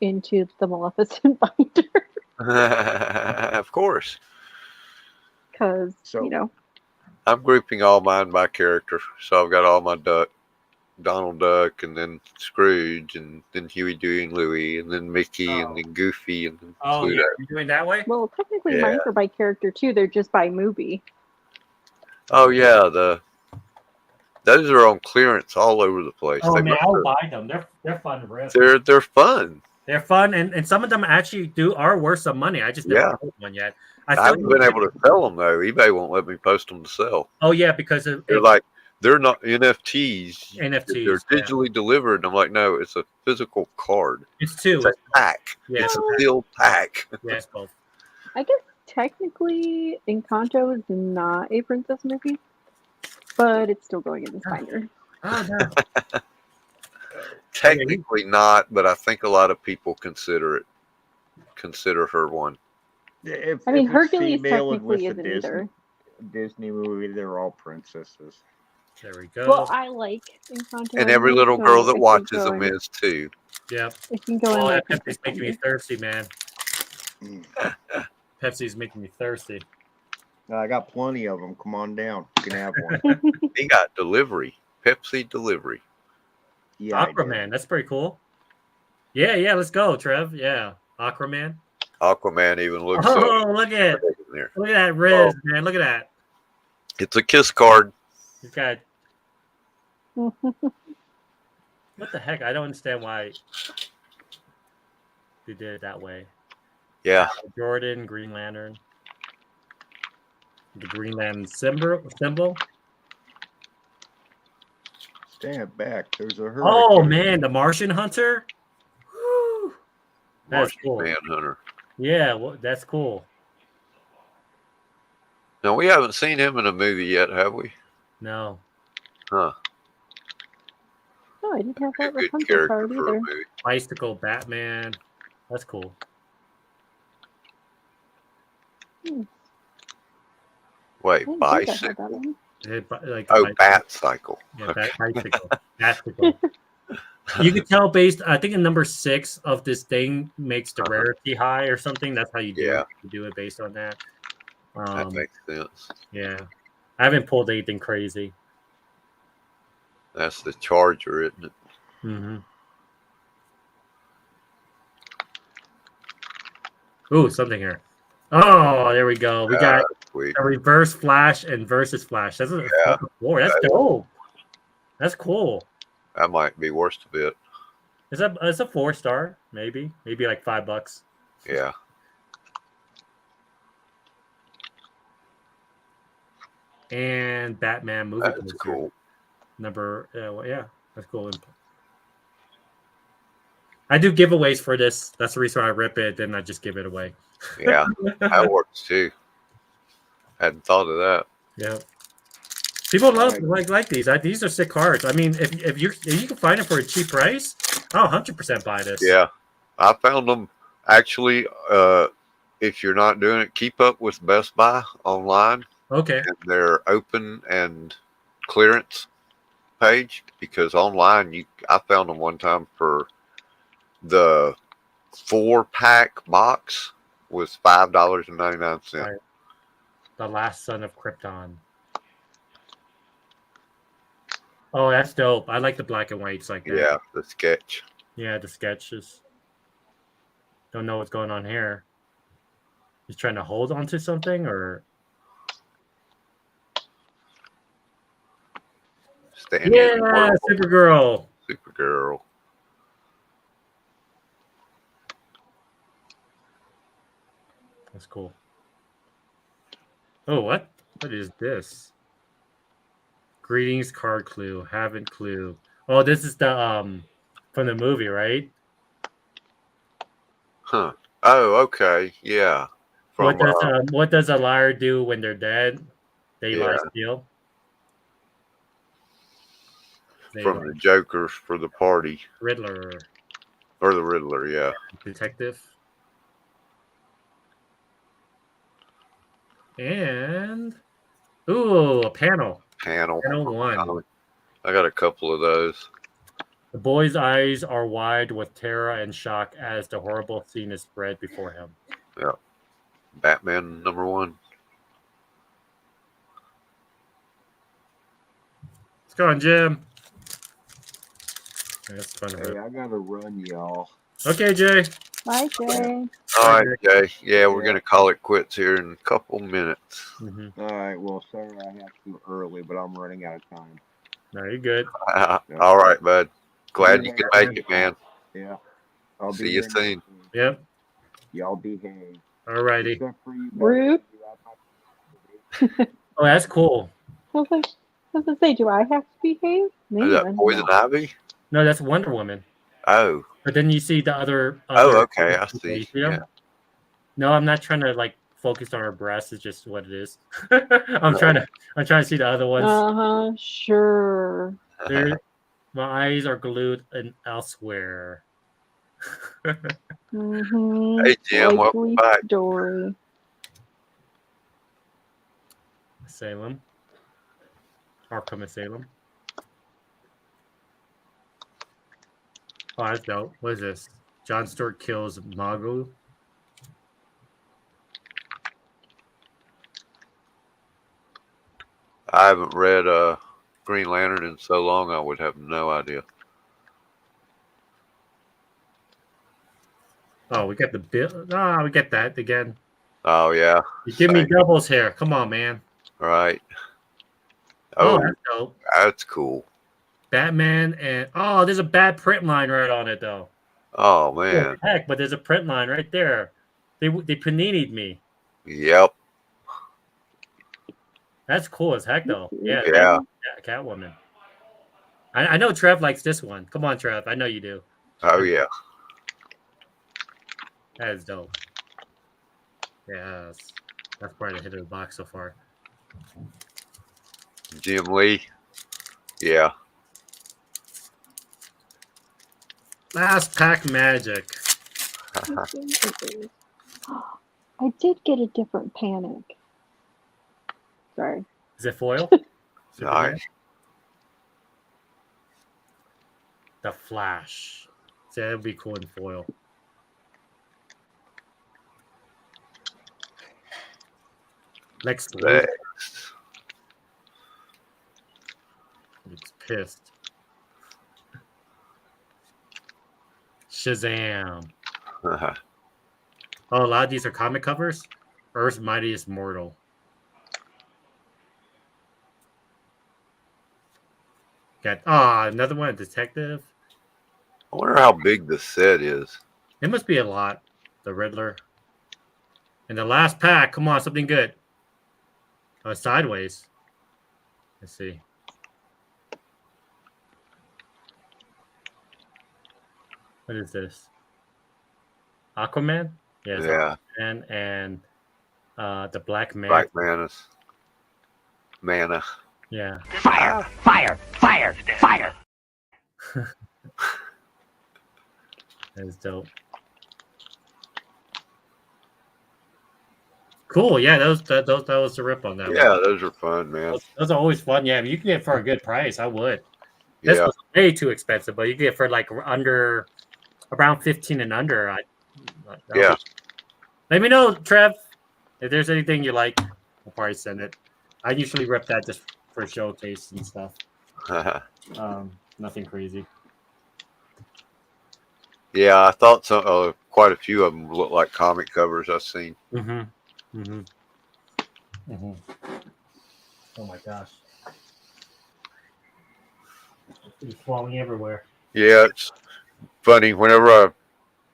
into the Maleficent binder. Of course. Because, So- I'm grouping all mine by character. So I've got all my Donald Duck, and then Scrooge, and then Huey, Dewey, and Louie, and then Mickey, and then Goofy, and then Oh, Pluto. yeah, you're doing that way? well, technically Yeah. mine are by character too. They're just by movie. Oh yeah, those are on clearance all over the place. Oh They man, must I'll have- buy them. They're fun to rip. they're fun. They're fun, and some of them actually are worth some money. I just never Yeah. sold one yet. I haven't been able to sell them though. eBay won't let me post them to sell. Oh yeah, because They're not NFTs. NFTs, They're yeah. digitally delivered. I'm like, no, it's a physical card. it's two. It's a pack. Yeah, It's a sealed pack. yeah, it's both. I guess technically Encanto is not a princess movie, but it's still going in this binder. Oh no. Technically not, but I think a lot of people consider her one. If, I mean, if it's Hercules female and with technically a isn't either. Disney movie, they're all princesses. There we go. Well, I like Encanto. And every little so girl it that can watches go them in- is too. Yep. It can go in Oh, my that princess Pepsi's making me binder. thirsty, man. Pepsi's making me thirsty. I got plenty of them. Come on down. You can have one. He got delivery. Pepsi delivery. Yeah, I did. Aquaman, that's pretty cool. Yeah, let's go, Trev. Yeah, Aquaman. Aquaman even looks Oh, look at so in there. that Riz, man. Look at that. It's a kiss card. He's got. What the heck? I don't understand why they did it that way. Yeah. Jordan, Green Lantern. The Green Lantern symbol. Stand back. There's a hurricane. Oh man, the Martian Hunter. Woo. That's Martian cool. Manhunter. Yeah, well, that's cool. Now we haven't seen him in a movie yet, have we? No. Huh. Oh, I didn't have A that good Rapunzel character card for a either. movie. Bicycle Batman. That's cool. Wait, I didn't think I had that bicycle? one. Like Oh, bicycle. bat cycle. Yeah, bicycle. Bicycle. You can tell based, I think in number 6 of this thing makes the rarity high or something. That's how you do Yeah. it. You do it based on that. That makes sense. Yeah. I haven't pulled anything crazy. That's the Charger, isn't it? Mm-hmm. Ooh, something here. Oh, there we go. We got Sweet. a reverse flash and versus flash. That's a Yeah. 4. That's dope. That's cool. That might be worst of it. It's a 4-star, maybe like $5. Yeah. And Batman movie That's poster. cool. Number, yeah, that's cool. I do giveaways for this. That's the reason I rip it. Then I just give it away. Yeah. That works too. Hadn't thought of that. Yeah. People love like these. These are sick cards. I mean, if you can find them for a cheap price, I'll 100% buy this. Yeah. I found them actually. If you're not doing it, keep up with Best Buy online. Okay. And their open and clearance page, because online I found them one time for the 4-pack box was $5.99. Right. The Last Son of Krypton. Oh, that's dope. I like the black and whites like that. Yeah, the sketch. Yeah, the sketches. Don't know what's going on here. He's trying to hold on to something, or Standing in the yeah, world. Supergirl. Supergirl. That's cool. Oh, what? What is this? Greetings, card clue. Haven't clue. Oh, this is the from the movie, right? Huh. Oh, okay. Yeah. From What does a liar do when they're dead? They lie still. from the Joker for the party. Riddler. Or the Riddler, yeah. Detective. And ooh, a panel. Panel 1. I got a couple of those. The boy's eyes are wide with terror and shock as the horrible scene is spread before him. Yeah. Batman number 1. Let's go on, Jim. That's fun. Hey, I gotta run, y'all. Okay, Jay. Bye, Jay. All right, Jay. Yeah, we're going to call it quits here in a couple minutes. Mm-hmm. All right. Well, sorry I have to early, but I'm running out of time. No, you're good. All right, bud. Glad you could make it, man. Yeah. I'll See be you here soon. next week. Yep. Y'all behave. All righty. Except for you. Rude. Oh, that's cool. I was gonna say, do I have to behave? Is that Man, Poison Ivy? No, that's Wonder Woman. Oh. But then you see the other. Oh, okay. I see. You see them? Yeah. No, I'm not trying to like focus on her breasts. It's just what it is. I'm trying to see the other ones. Sure. My eyes are glued and elsewhere. Mm-hmm. Hey, Jim, welcome back. Story. Salem. Arkham Asylum. Oh, that's dope. What is this? John Stewart kills Magu. I haven't read Green Lantern in so long, I would have no idea. Oh, we got the bill. Ah, we get that again. Oh, yeah. You give me doubles here. Come on, man. Right. Oh, Oh, that's dope. that's cool. Batman and there's a bad print line right on it though. Oh, man. Heck, but there's a print line right there. They panini'd me. Yep. That's cool as heck, though. Yeah, Yeah. Catwoman. I know Trev likes this one. Come on, Trev. I know you do. Oh yeah. That is dope. Yes. That's probably the hit of the box so far. Jim Lee. Yeah. Last pack magic. I did get a different Panic. Sorry. Is it foil? Nice. The Flash. See, that would be cool in foil. Lex Luthor. Next. It's pissed. Shazam. Oh, a lot of these are comic covers. Earth's Mightiest Mortal. Got another one, Detective. I wonder how big the set is. It must be a lot. The Riddler. And the last pack. Come on, something good. Sideways. Let's see. What is this? Aquaman? Yes, Yeah. Aquaman and the Black Man. Black Mana. Yeah. Fire! Fire! Fire! Fire! That is dope. Cool. Yeah, that was the rip on that. Yeah, one. those are fun, man. Those are always fun. Yeah, you can get it for a good price. I would. This Yeah. was way too expensive, but you get it for like under around 15 and under. Yeah. Let me know, Trev, if there's anything you like. I'll probably send it. I usually rip that just for showcase and stuff. Nothing crazy. Yeah, I thought so. Quite a few of them look like comic covers I've seen. Mm-hmm. Mm-hmm. Mm-hmm. Oh my gosh. It's falling everywhere. Yeah, it's funny. Whenever I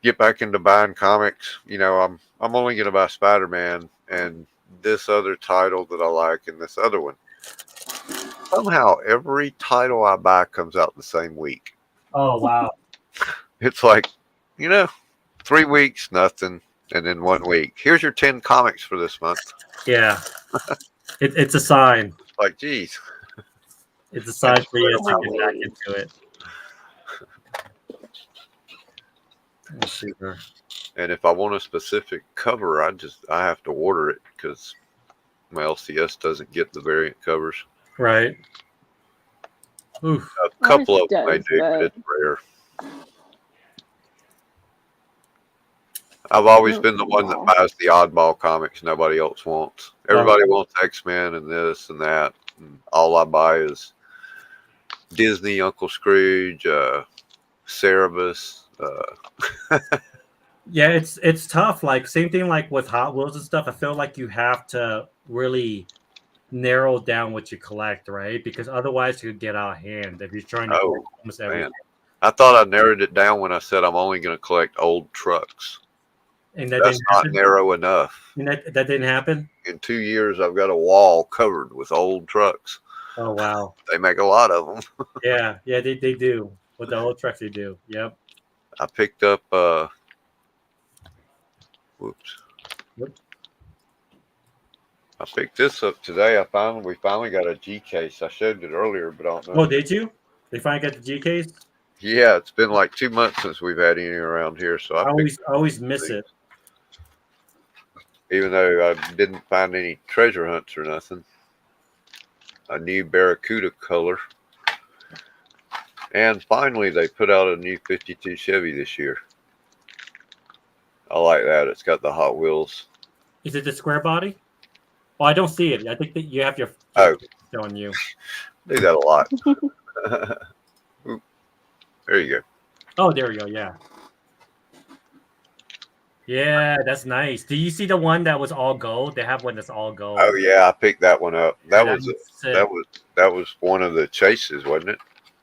get back into buying comics, I'm only going to buy Spider-Man and this other title that I like and this other one. Somehow, every title I buy comes out the same week. Oh, wow. It's like, 3 weeks, nothing, and then 1 week. Here's your 10 comics for this month. Yeah. It's a sign. Like, geez. It's a sign for you to get back into it. Let's see here. And if I want a specific cover, I have to order it because my LCS doesn't get the variant covers. Right. Oof. A couple of them does, they do, but but- it's rare. I've always been the one that buys the oddball comics nobody else wants. Everybody wants X-Men and this and that. And all I buy is Disney, Uncle Scrooge, Cerebus. Yeah, it's tough. Like same thing like with Hot Wheels and stuff. I feel like you have to really narrow down what you collect, right? Because otherwise you could get out of hand if you're trying to collect almost everything. Man. I thought I narrowed it down when I said I'm only going to collect old trucks. And that That's didn't not happen. narrow enough. And that didn't happen. In 2 years, I've got a wall covered with old trucks. Oh wow. They make a lot of them. Yeah, they do. With the old trucks they do. Yep. I picked up whoops. Yep. I picked this up today. We finally got a G case. I showed it earlier, but I don't know. Oh, did you? They finally got the G case? Yeah, it's been like 2 months since we've had any around here. So I I always miss it. even though I didn't find any treasure hunts or nothing. A new Barracuda color. And finally, they put out a new 52 Chevy this year. I like that. It's got the Hot Wheels. Is it the square body? Oh, I don't see it. I think that you have your Oh. showing you. Do that a lot. Oop. There you go. Oh, there we go. Yeah. Yeah, that's nice. Do you see the one that was all gold? They have one that's all gold. Oh yeah, I picked that one up. That was sick. that was one of the chases, wasn't it?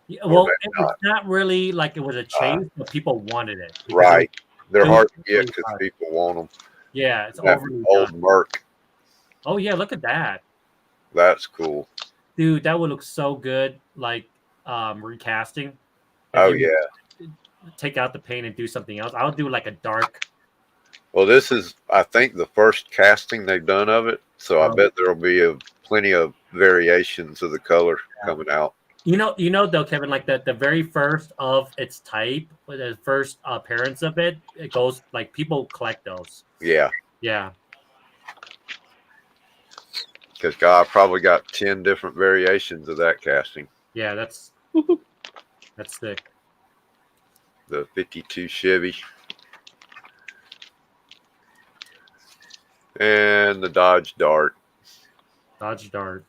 Yeah, well, maybe it's not really like it was a chase, but people wanted it. Because Right. They're those hard are to get really because hard. people want them. Yeah, it's That overly old done. Merc. Oh yeah, look at that, That's cool. dude. That would look so good, like recasting. If Oh you yeah. take out the paint and do something else, I'll do like a dark. Well, this is, I think, the first casting they've done of it. So I Oh. bet there'll be plenty of variations of the color coming out. You know though, Kevin, like the very first of its type, the first appearance of it, it goes like people collect those. Yeah. Yeah, Because God probably got 10 different variations of that casting. yeah, that's sick. The 52 Chevy. And the Dodge Dart. Dodge Dart,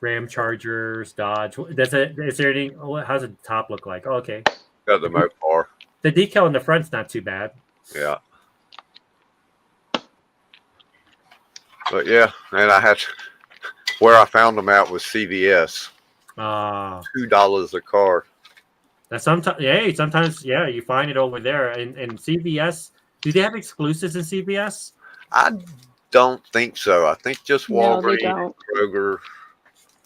Ram Chargers, Dodge. Does it? Is there any? How's the top look like? Oh, okay. Got the Mopar. The decal in the front's not too bad. Yeah. But yeah, and I had where I found them at was CVS. $2 a car. That's sometimes. Hey, sometimes you find it over there. And CVS. Do they have exclusives in CVS? I don't think so. I think just No, they Walgreens, don't. Kroger.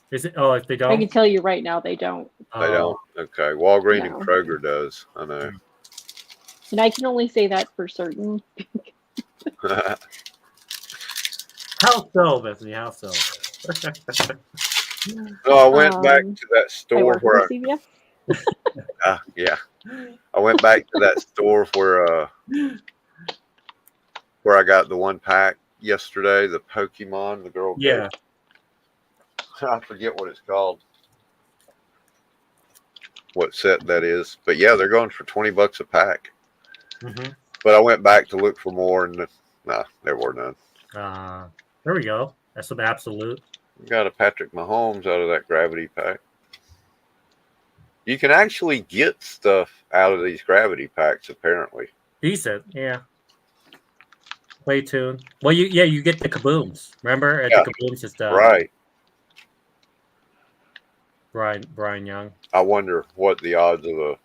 Is it? Oh, if they I can don't, tell you right now they don't. They don't. Okay, Walgreens No. and Kroger does. I know. And I can only say that for certain. How so, Bethany? How so? No, I went back to that I store work where for CVS. yeah. I went back to that store where I got the one pack yesterday, the Pokemon, the girl. Yeah. I forget what it's called. What set that is. But yeah, they're going for $20 a pack. Mm-hmm. But I went back to look for more and there were none. There we go. That's some absolute. Got a Patrick Mahomes out of that gravity pack. You can actually get stuff out of these gravity packs, apparently. Decent, yeah. Play tune. Well, you get the kabooms. Remember, Yeah. the kabooms is the Right. Brian Young. I wonder what the odds of a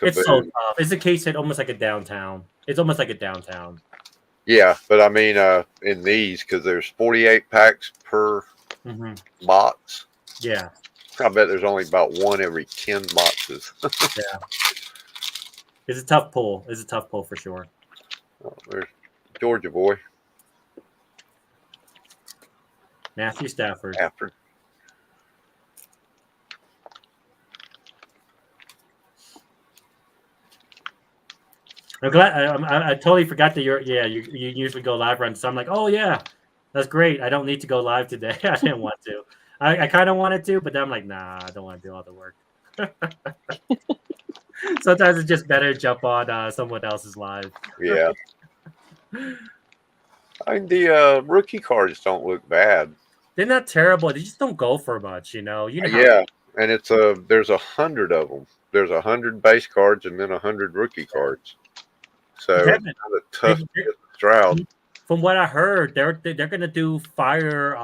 It's so kaboom. tough. It's a case hit almost like a downtown. It's almost like a downtown. Yeah, but I mean, in these, because there's 48 packs per Mm-hmm. box. Yeah. I bet there's only about one every 10 boxes. Yeah. It's a tough pull. It's a tough pull for sure. Oh, there's Georgia boy. Matthew Stafford. After. I'm glad. I totally forgot that you usually go live runs. So I'm like, oh yeah, that's great. I don't need to go live today. I didn't want to. I kind of wanted to, but then I'm like, nah, I don't want to do all the work. Sometimes it's just better to jump on someone else's live. Yeah. I mean, the rookie cards don't look bad. They're not terrible. They just don't go for much, you know. Yeah, and it's there's 100 of them. There's 100 base cards and then 100 rookie cards. So it's kind of tough to get the Stroud. From what I heard, they're gonna do fire.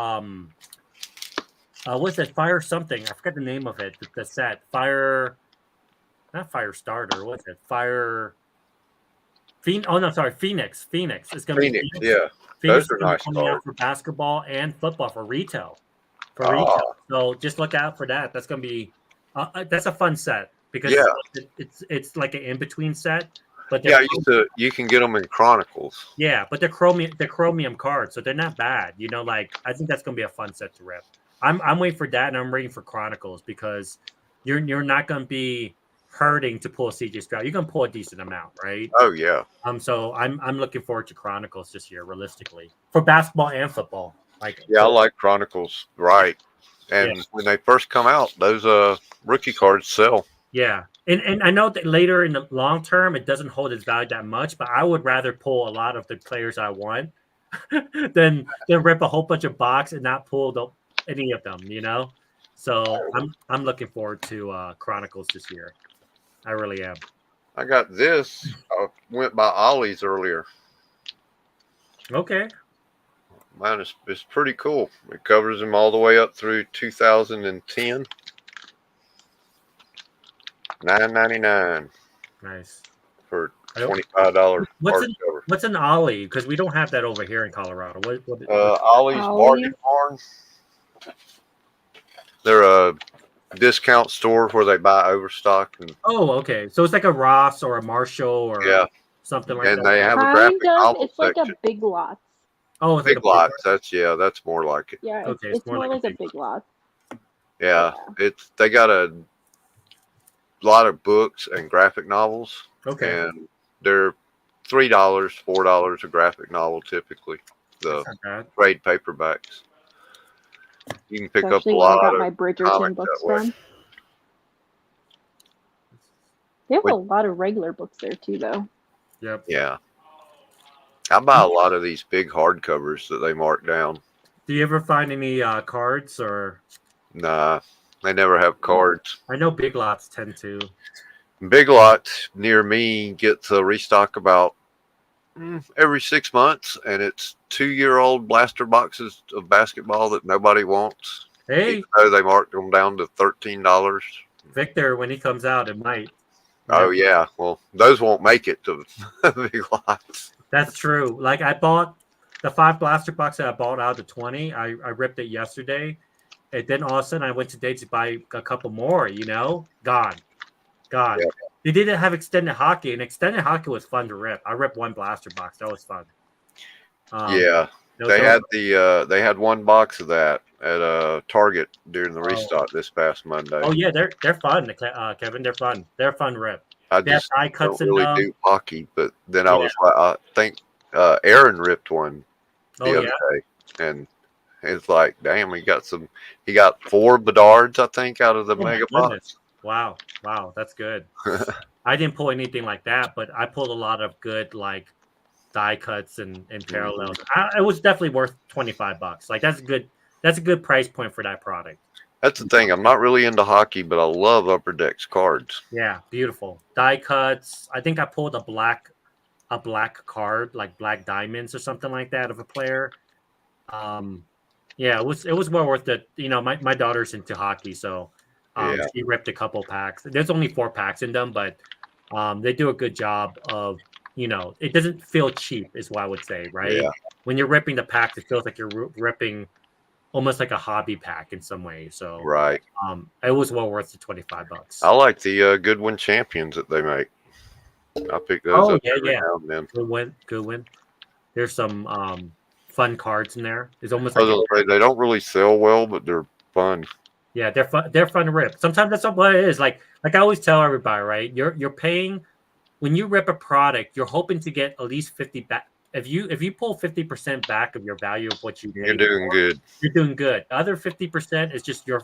What's that? Fire something. I forgot the name of it. The set fire, not fire starter. What's it? Fire. Oh no, sorry, Phoenix. Phoenix is gonna be Phoenix. Yeah. Phoenix Those are is nice coming cards. out for basketball and football for retail. Oh. So just look out for that. That's gonna be that's a fun set because it's like an in between set. But Yeah, you can get them in Chronicles. yeah, but they're chromium cards, so they're not bad. You know, like I think that's gonna be a fun set to rip. I'm waiting for that, and I'm waiting for Chronicles because you're not gonna be hurting to pull CJ Stroud. You're gonna pull a decent amount, right? Oh yeah. So I'm looking forward to Chronicles this year, realistically, for basketball and football. Like Yeah, I like Chronicles, right? And when they first come out, those rookie cards sell. Yeah, and I know that later in the long term it doesn't hold its value that much, but I would rather pull a lot of the players I want than rip a whole bunch of box and not pull any of them. You know, so I'm looking forward to Chronicles this year. I really am. I got this. I went by Ollie's earlier. Okay. Mine is pretty cool. It covers them all the way up through 2010. $9.99 Nice. for $25 What's hardcover. What's an ollie? Because we don't have that over here in Colorado. What Ollie's Bargain Barn. They're a discount store where they buy overstock and Oh, okay. So it's like a Ross or a Marshall or something like and that. they have a Kind graphic of. novel It's like section. a Big Lots. Oh, it's like Big a Lots. That's more like it. Yeah, Okay, it's more like a Big Lots. Yeah, they got a lot of books and graphic novels. Okay. And they're $3, $4 a graphic novel typically. The That's not bad. trade paperbacks. You can pick Especially up a where I lot got of my Bridgerton comics books that way. from. They have a lot of regular books there too, though. Yep. Yeah. I buy a lot of these big hardcovers that they mark down. Do you ever find any cards or? Nah, they never have cards. I know Big Lots tend to. Big Lots near me gets a restock about every 6 months, and it's 2-year-old blaster boxes of basketball that nobody wants. Hey, Even though they marked them down to $13. Victor, when he comes out, it might. Oh yeah, well those won't make it to Big Lots. That's true. Like I bought the 5 blaster box that I bought out of 20. I ripped it yesterday, and then all of a sudden I went today to buy a couple more. Gone. Yeah. They didn't have extended hockey, and extended hockey was fun to rip. I ripped 1 blaster box. That was fun. Yeah, they had one box of that at Target during the restock this past Monday. Oh yeah, they're fun, Kevin. They're fun. They're a fun rip. I They have just die cuts don't in really them. do hockey, but then I was like, I think Aaron ripped one the Oh other yeah. day, and it's like, damn, he got 4 Bedards, I think, out of the Oh, my mega goodness. box. Wow, that's good. I didn't pull anything like that, but I pulled a lot of good like die cuts and parallels. It was definitely worth $25. Like that's a good price point for that product. That's the thing. I'm not really into hockey, but I love Upper Decks cards. Yeah, beautiful die cuts. I think I pulled a black card, like black diamonds or something like that of a player. Yeah, it was well worth it. My daughter's into hockey, so she ripped a couple packs. There's only 4 packs in them, but they do a good job of, it doesn't feel cheap, is what I would say, right? Yeah. When you're ripping the packs, it feels like you're ripping almost like a hobby pack in some way. So Right. It was well worth the $25. I like the Goodwin champions that they make. I pick those up every now and then. Good win. There's some fun cards in there. It's almost like They don't really sell well, but they're fun. Yeah, they're fun. They're fun to rip. Sometimes that's what it is. Like I always tell everybody, right? You're paying when you rip a product. You're hoping to get at least 50 back. If you pull 50% back of your value of what you did, You're doing good. You're doing good. The other 50% is just you're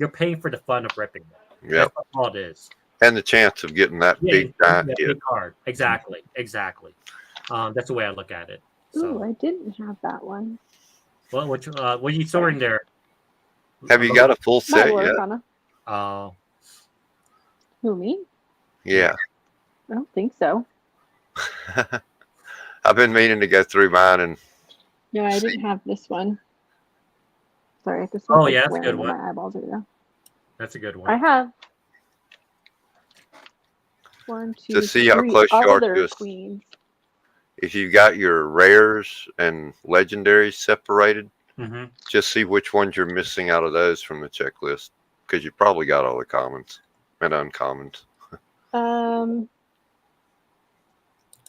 paying for the fun of ripping. Yeah, that's all it is. And the chance of getting that big giant big card. Exactly. That's the way I look at it. So. Ooh, I didn't have that one. Well, what are you storing there? Have you got a full set yet? Oh. Who, me? Yeah. I don't think so. I've been meaning to go through mine and. No, I didn't have this one. Sorry, this one. Oh yeah, that's a good one. My eyeballs right now. That's a good one. I have 1, 2, to see how 3 close you are to queens. If you got your rares and legendaries separated, just see which ones you're missing out of those from the checklist, because you probably got all the commons and uncommons.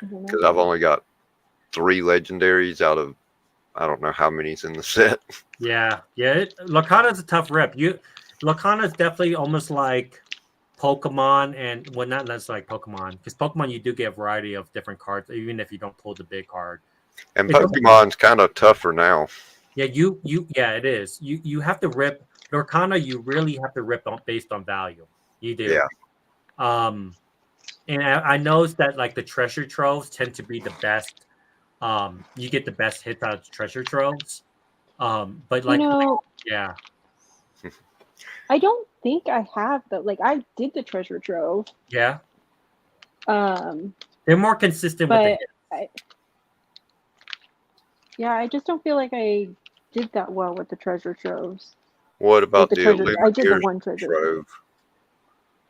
Because I've only got 3 legendaries out of I don't know how many's in the set. Yeah. Lorcana's a tough rep. Lorcana's definitely almost like Pokemon, and well, not necessarily like Pokemon, because Pokemon you do get a variety of different cards, even if you don't pull the big card. And Pokemon's kind of tougher now. Yeah, yeah, it is. You have to rip Lorcana. You really have to rip based on value. You do. Yeah. And I noticed that like the treasure troves tend to be the best. You get the best hits out of the treasure troves. But like, yeah. I don't think I have the I did the treasure trove. Yeah. They're more consistent with it. I just don't feel like I did that well with the treasure troves. What about the I did the one treasure trove.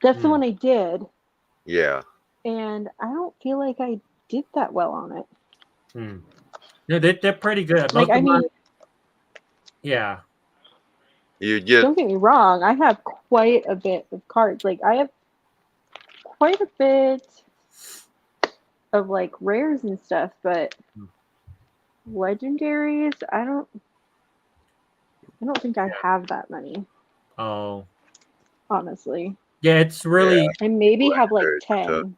That's the one I did. Yeah. and I don't feel like I did that well on it. Yeah, they're pretty good. Like, Most I of mean, mine, yeah. You get don't get me wrong, I have quite a bit of cards. Like, I have quite a bit of like rares and stuff, but legendaries, I don't think I have that many, Oh, honestly. yeah. It's really I maybe have like legendaries are tough. 10.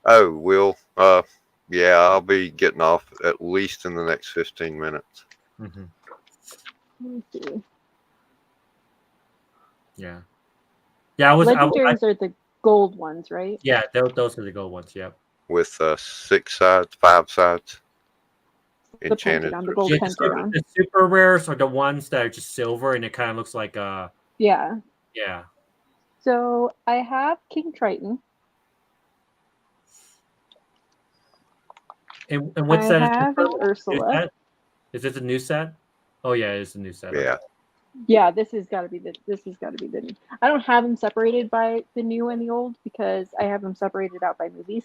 Oh, Will. Yeah, I'll be getting off at least in the next 15 minutes. mhm, Let me see. yeah. Yeah, Legendaries are the gold ones, right? yeah, those are the gold ones. Yep. With 6 sides, 5 sides. The Enchanted. Pentagon, the or gold Yeah, 6 sided. Pentagon. the super rares are the ones that are just silver and it kind of looks like Yeah. yeah. So I have King Triton. And what I set is have this? an New Ursula. set? Is this a new set? Oh yeah, it's a new set. Yeah. Yeah, this has got to be the. I don't have them separated by the new and the old because I have them separated out by movies.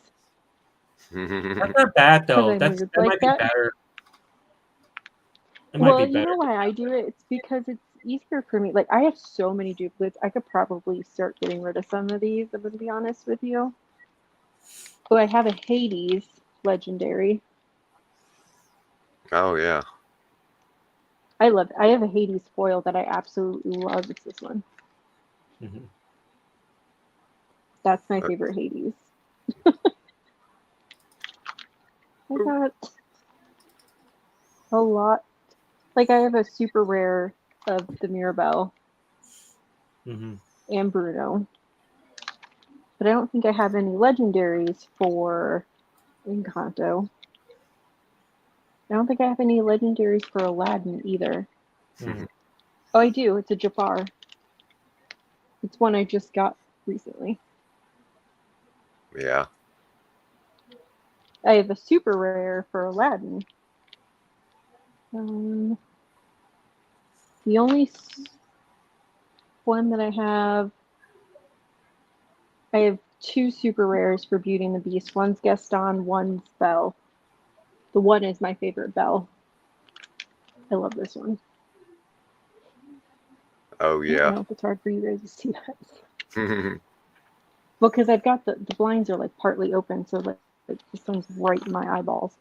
That's not bad Because though. I That moved like might be that. better. It might be Well, you better. know why I do it? It's because it's easier for me. Like, I have so many duplicates. I could probably start getting rid of some of these, I'm going to be honest with you. Oh, I have a Hades legendary. Oh, yeah. I love it. I have a Hades foil that I absolutely love. It's this one. Mhm. That's my favorite Hades. I got a lot. Like, I have a super rare of the Mirabelle Mhm. and Bruno. But I don't think I have any legendaries for Encanto. I don't think I have any legendaries for Aladdin either. Mhm. Oh, I do. It's a Jafar. It's one I just got recently. Yeah. I have a super rare for Aladdin. The only one that I have two super rares for Beauty and the Beast. One's Gaston, one's Belle. The one is my favorite Belle. I love this one. Oh, I don't yeah. know if it's hard for you guys to see that. Well, because I've got the blinds are like partly open, so like this one's right in my eyeballs.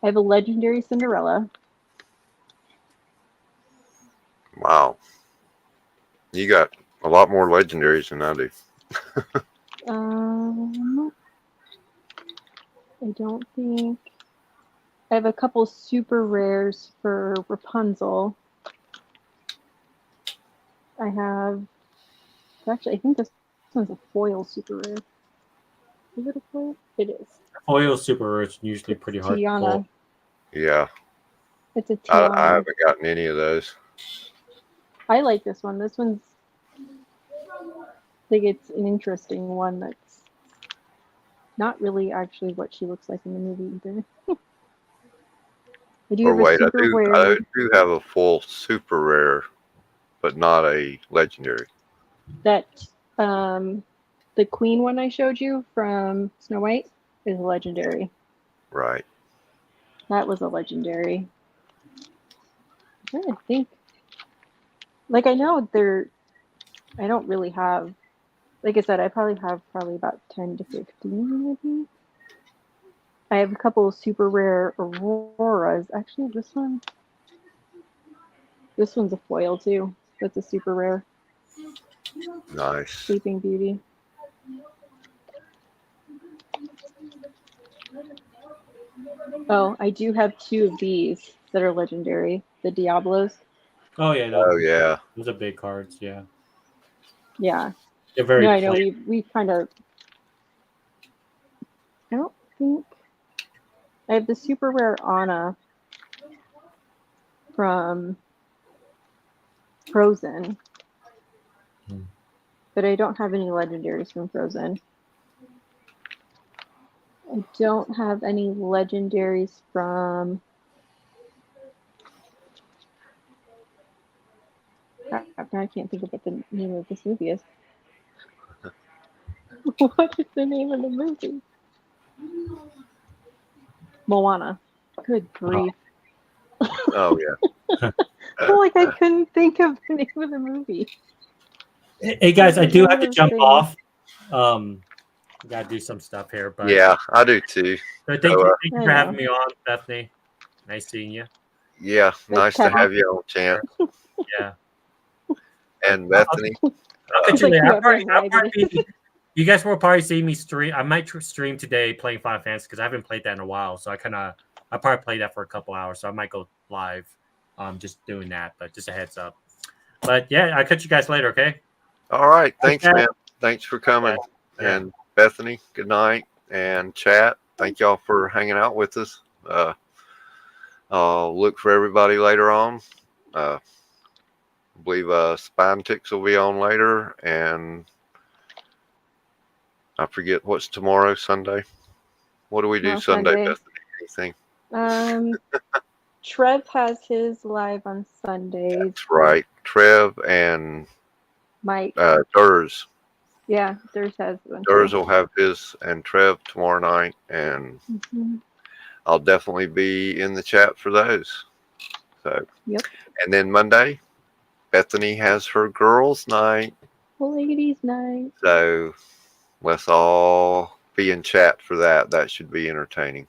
I have a legendary Cinderella. Wow. You got a lot more legendaries than I do. I don't think I have a couple super rares for Rapunzel. I have actually I think this one's a foil super rare. Is it a foil? It is. Foil super rare is usually pretty hard to Tiana. pull. Yeah. It's a I Tiana. haven't gotten any of those. I like this one. This one's I think it's an interesting one that's not really actually what she looks like in the movie either. I do Or have a wait, super I rare do have a full super rare, but not a legendary. that the queen one I showed you from Snow White is legendary. Right. That was a legendary. I'm trying to think. Like I know I don't really have like I said, I probably have about 10 to 15 maybe. I have a couple of super rare auroras. Actually this one's a foil too. That's a super rare. Nice. Sleeping Beauty. Oh, I do have two of these that are legendary. The Diablos. Oh yeah, Oh, yeah. those are big cards. Yeah, Yeah. they're very No, I know plain. we kind of. I don't think I have the super rare Anna from Frozen, but I don't have any legendaries from Frozen. I don't have any legendaries from. Crap, now I can't think of what the name of this movie is. What is the name of the movie? Moana. Good grief. Oh yeah. Like I couldn't think of the name of the movie. Hey guys, I do have to jump Thing. off. Gotta do some stuff here, but Yeah, I do too. So thank So, you, thank you I for having know. me on, Bethany. Nice seeing you. Yeah, Good, nice to Kevin. have you on, champ. Yeah. And Bethany. I'll catch It's you like later. whoever invited it. You guys will probably see me stream. I might stream today playing Final Fantasy because I haven't played that in a while. So I probably play that for a couple hours. So I might go live, just doing that. But just a heads up. But yeah, I'll catch you guys later. Okay. All right. Thanks, Okay. man. Thanks for coming. Yeah. And Bethany, good night. And chat, thank y'all for hanging out with us. I'll look for everybody later on. I believe Spine Ticks will be on later. And I forget what's tomorrow, Sunday. What do we do No, Sunday, Sunday. Bethany? Anything? Trev has his live on Sundays. That's right. Trev and Mike. Durs. Yeah, Durs has one. Durs will have his and Trev tomorrow night. And Mm-hmm. I'll definitely be in the chat for those. So, Yep. and then Monday, Bethany has her girls' night. Ladies' night. So let's all be in chat for that. That should be entertaining.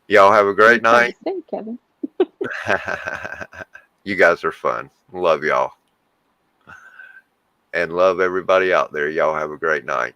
Y'all have a great night. Stay, Kevin. You guys are fun. Love y'all. And love everybody out there. Y'all have a great night.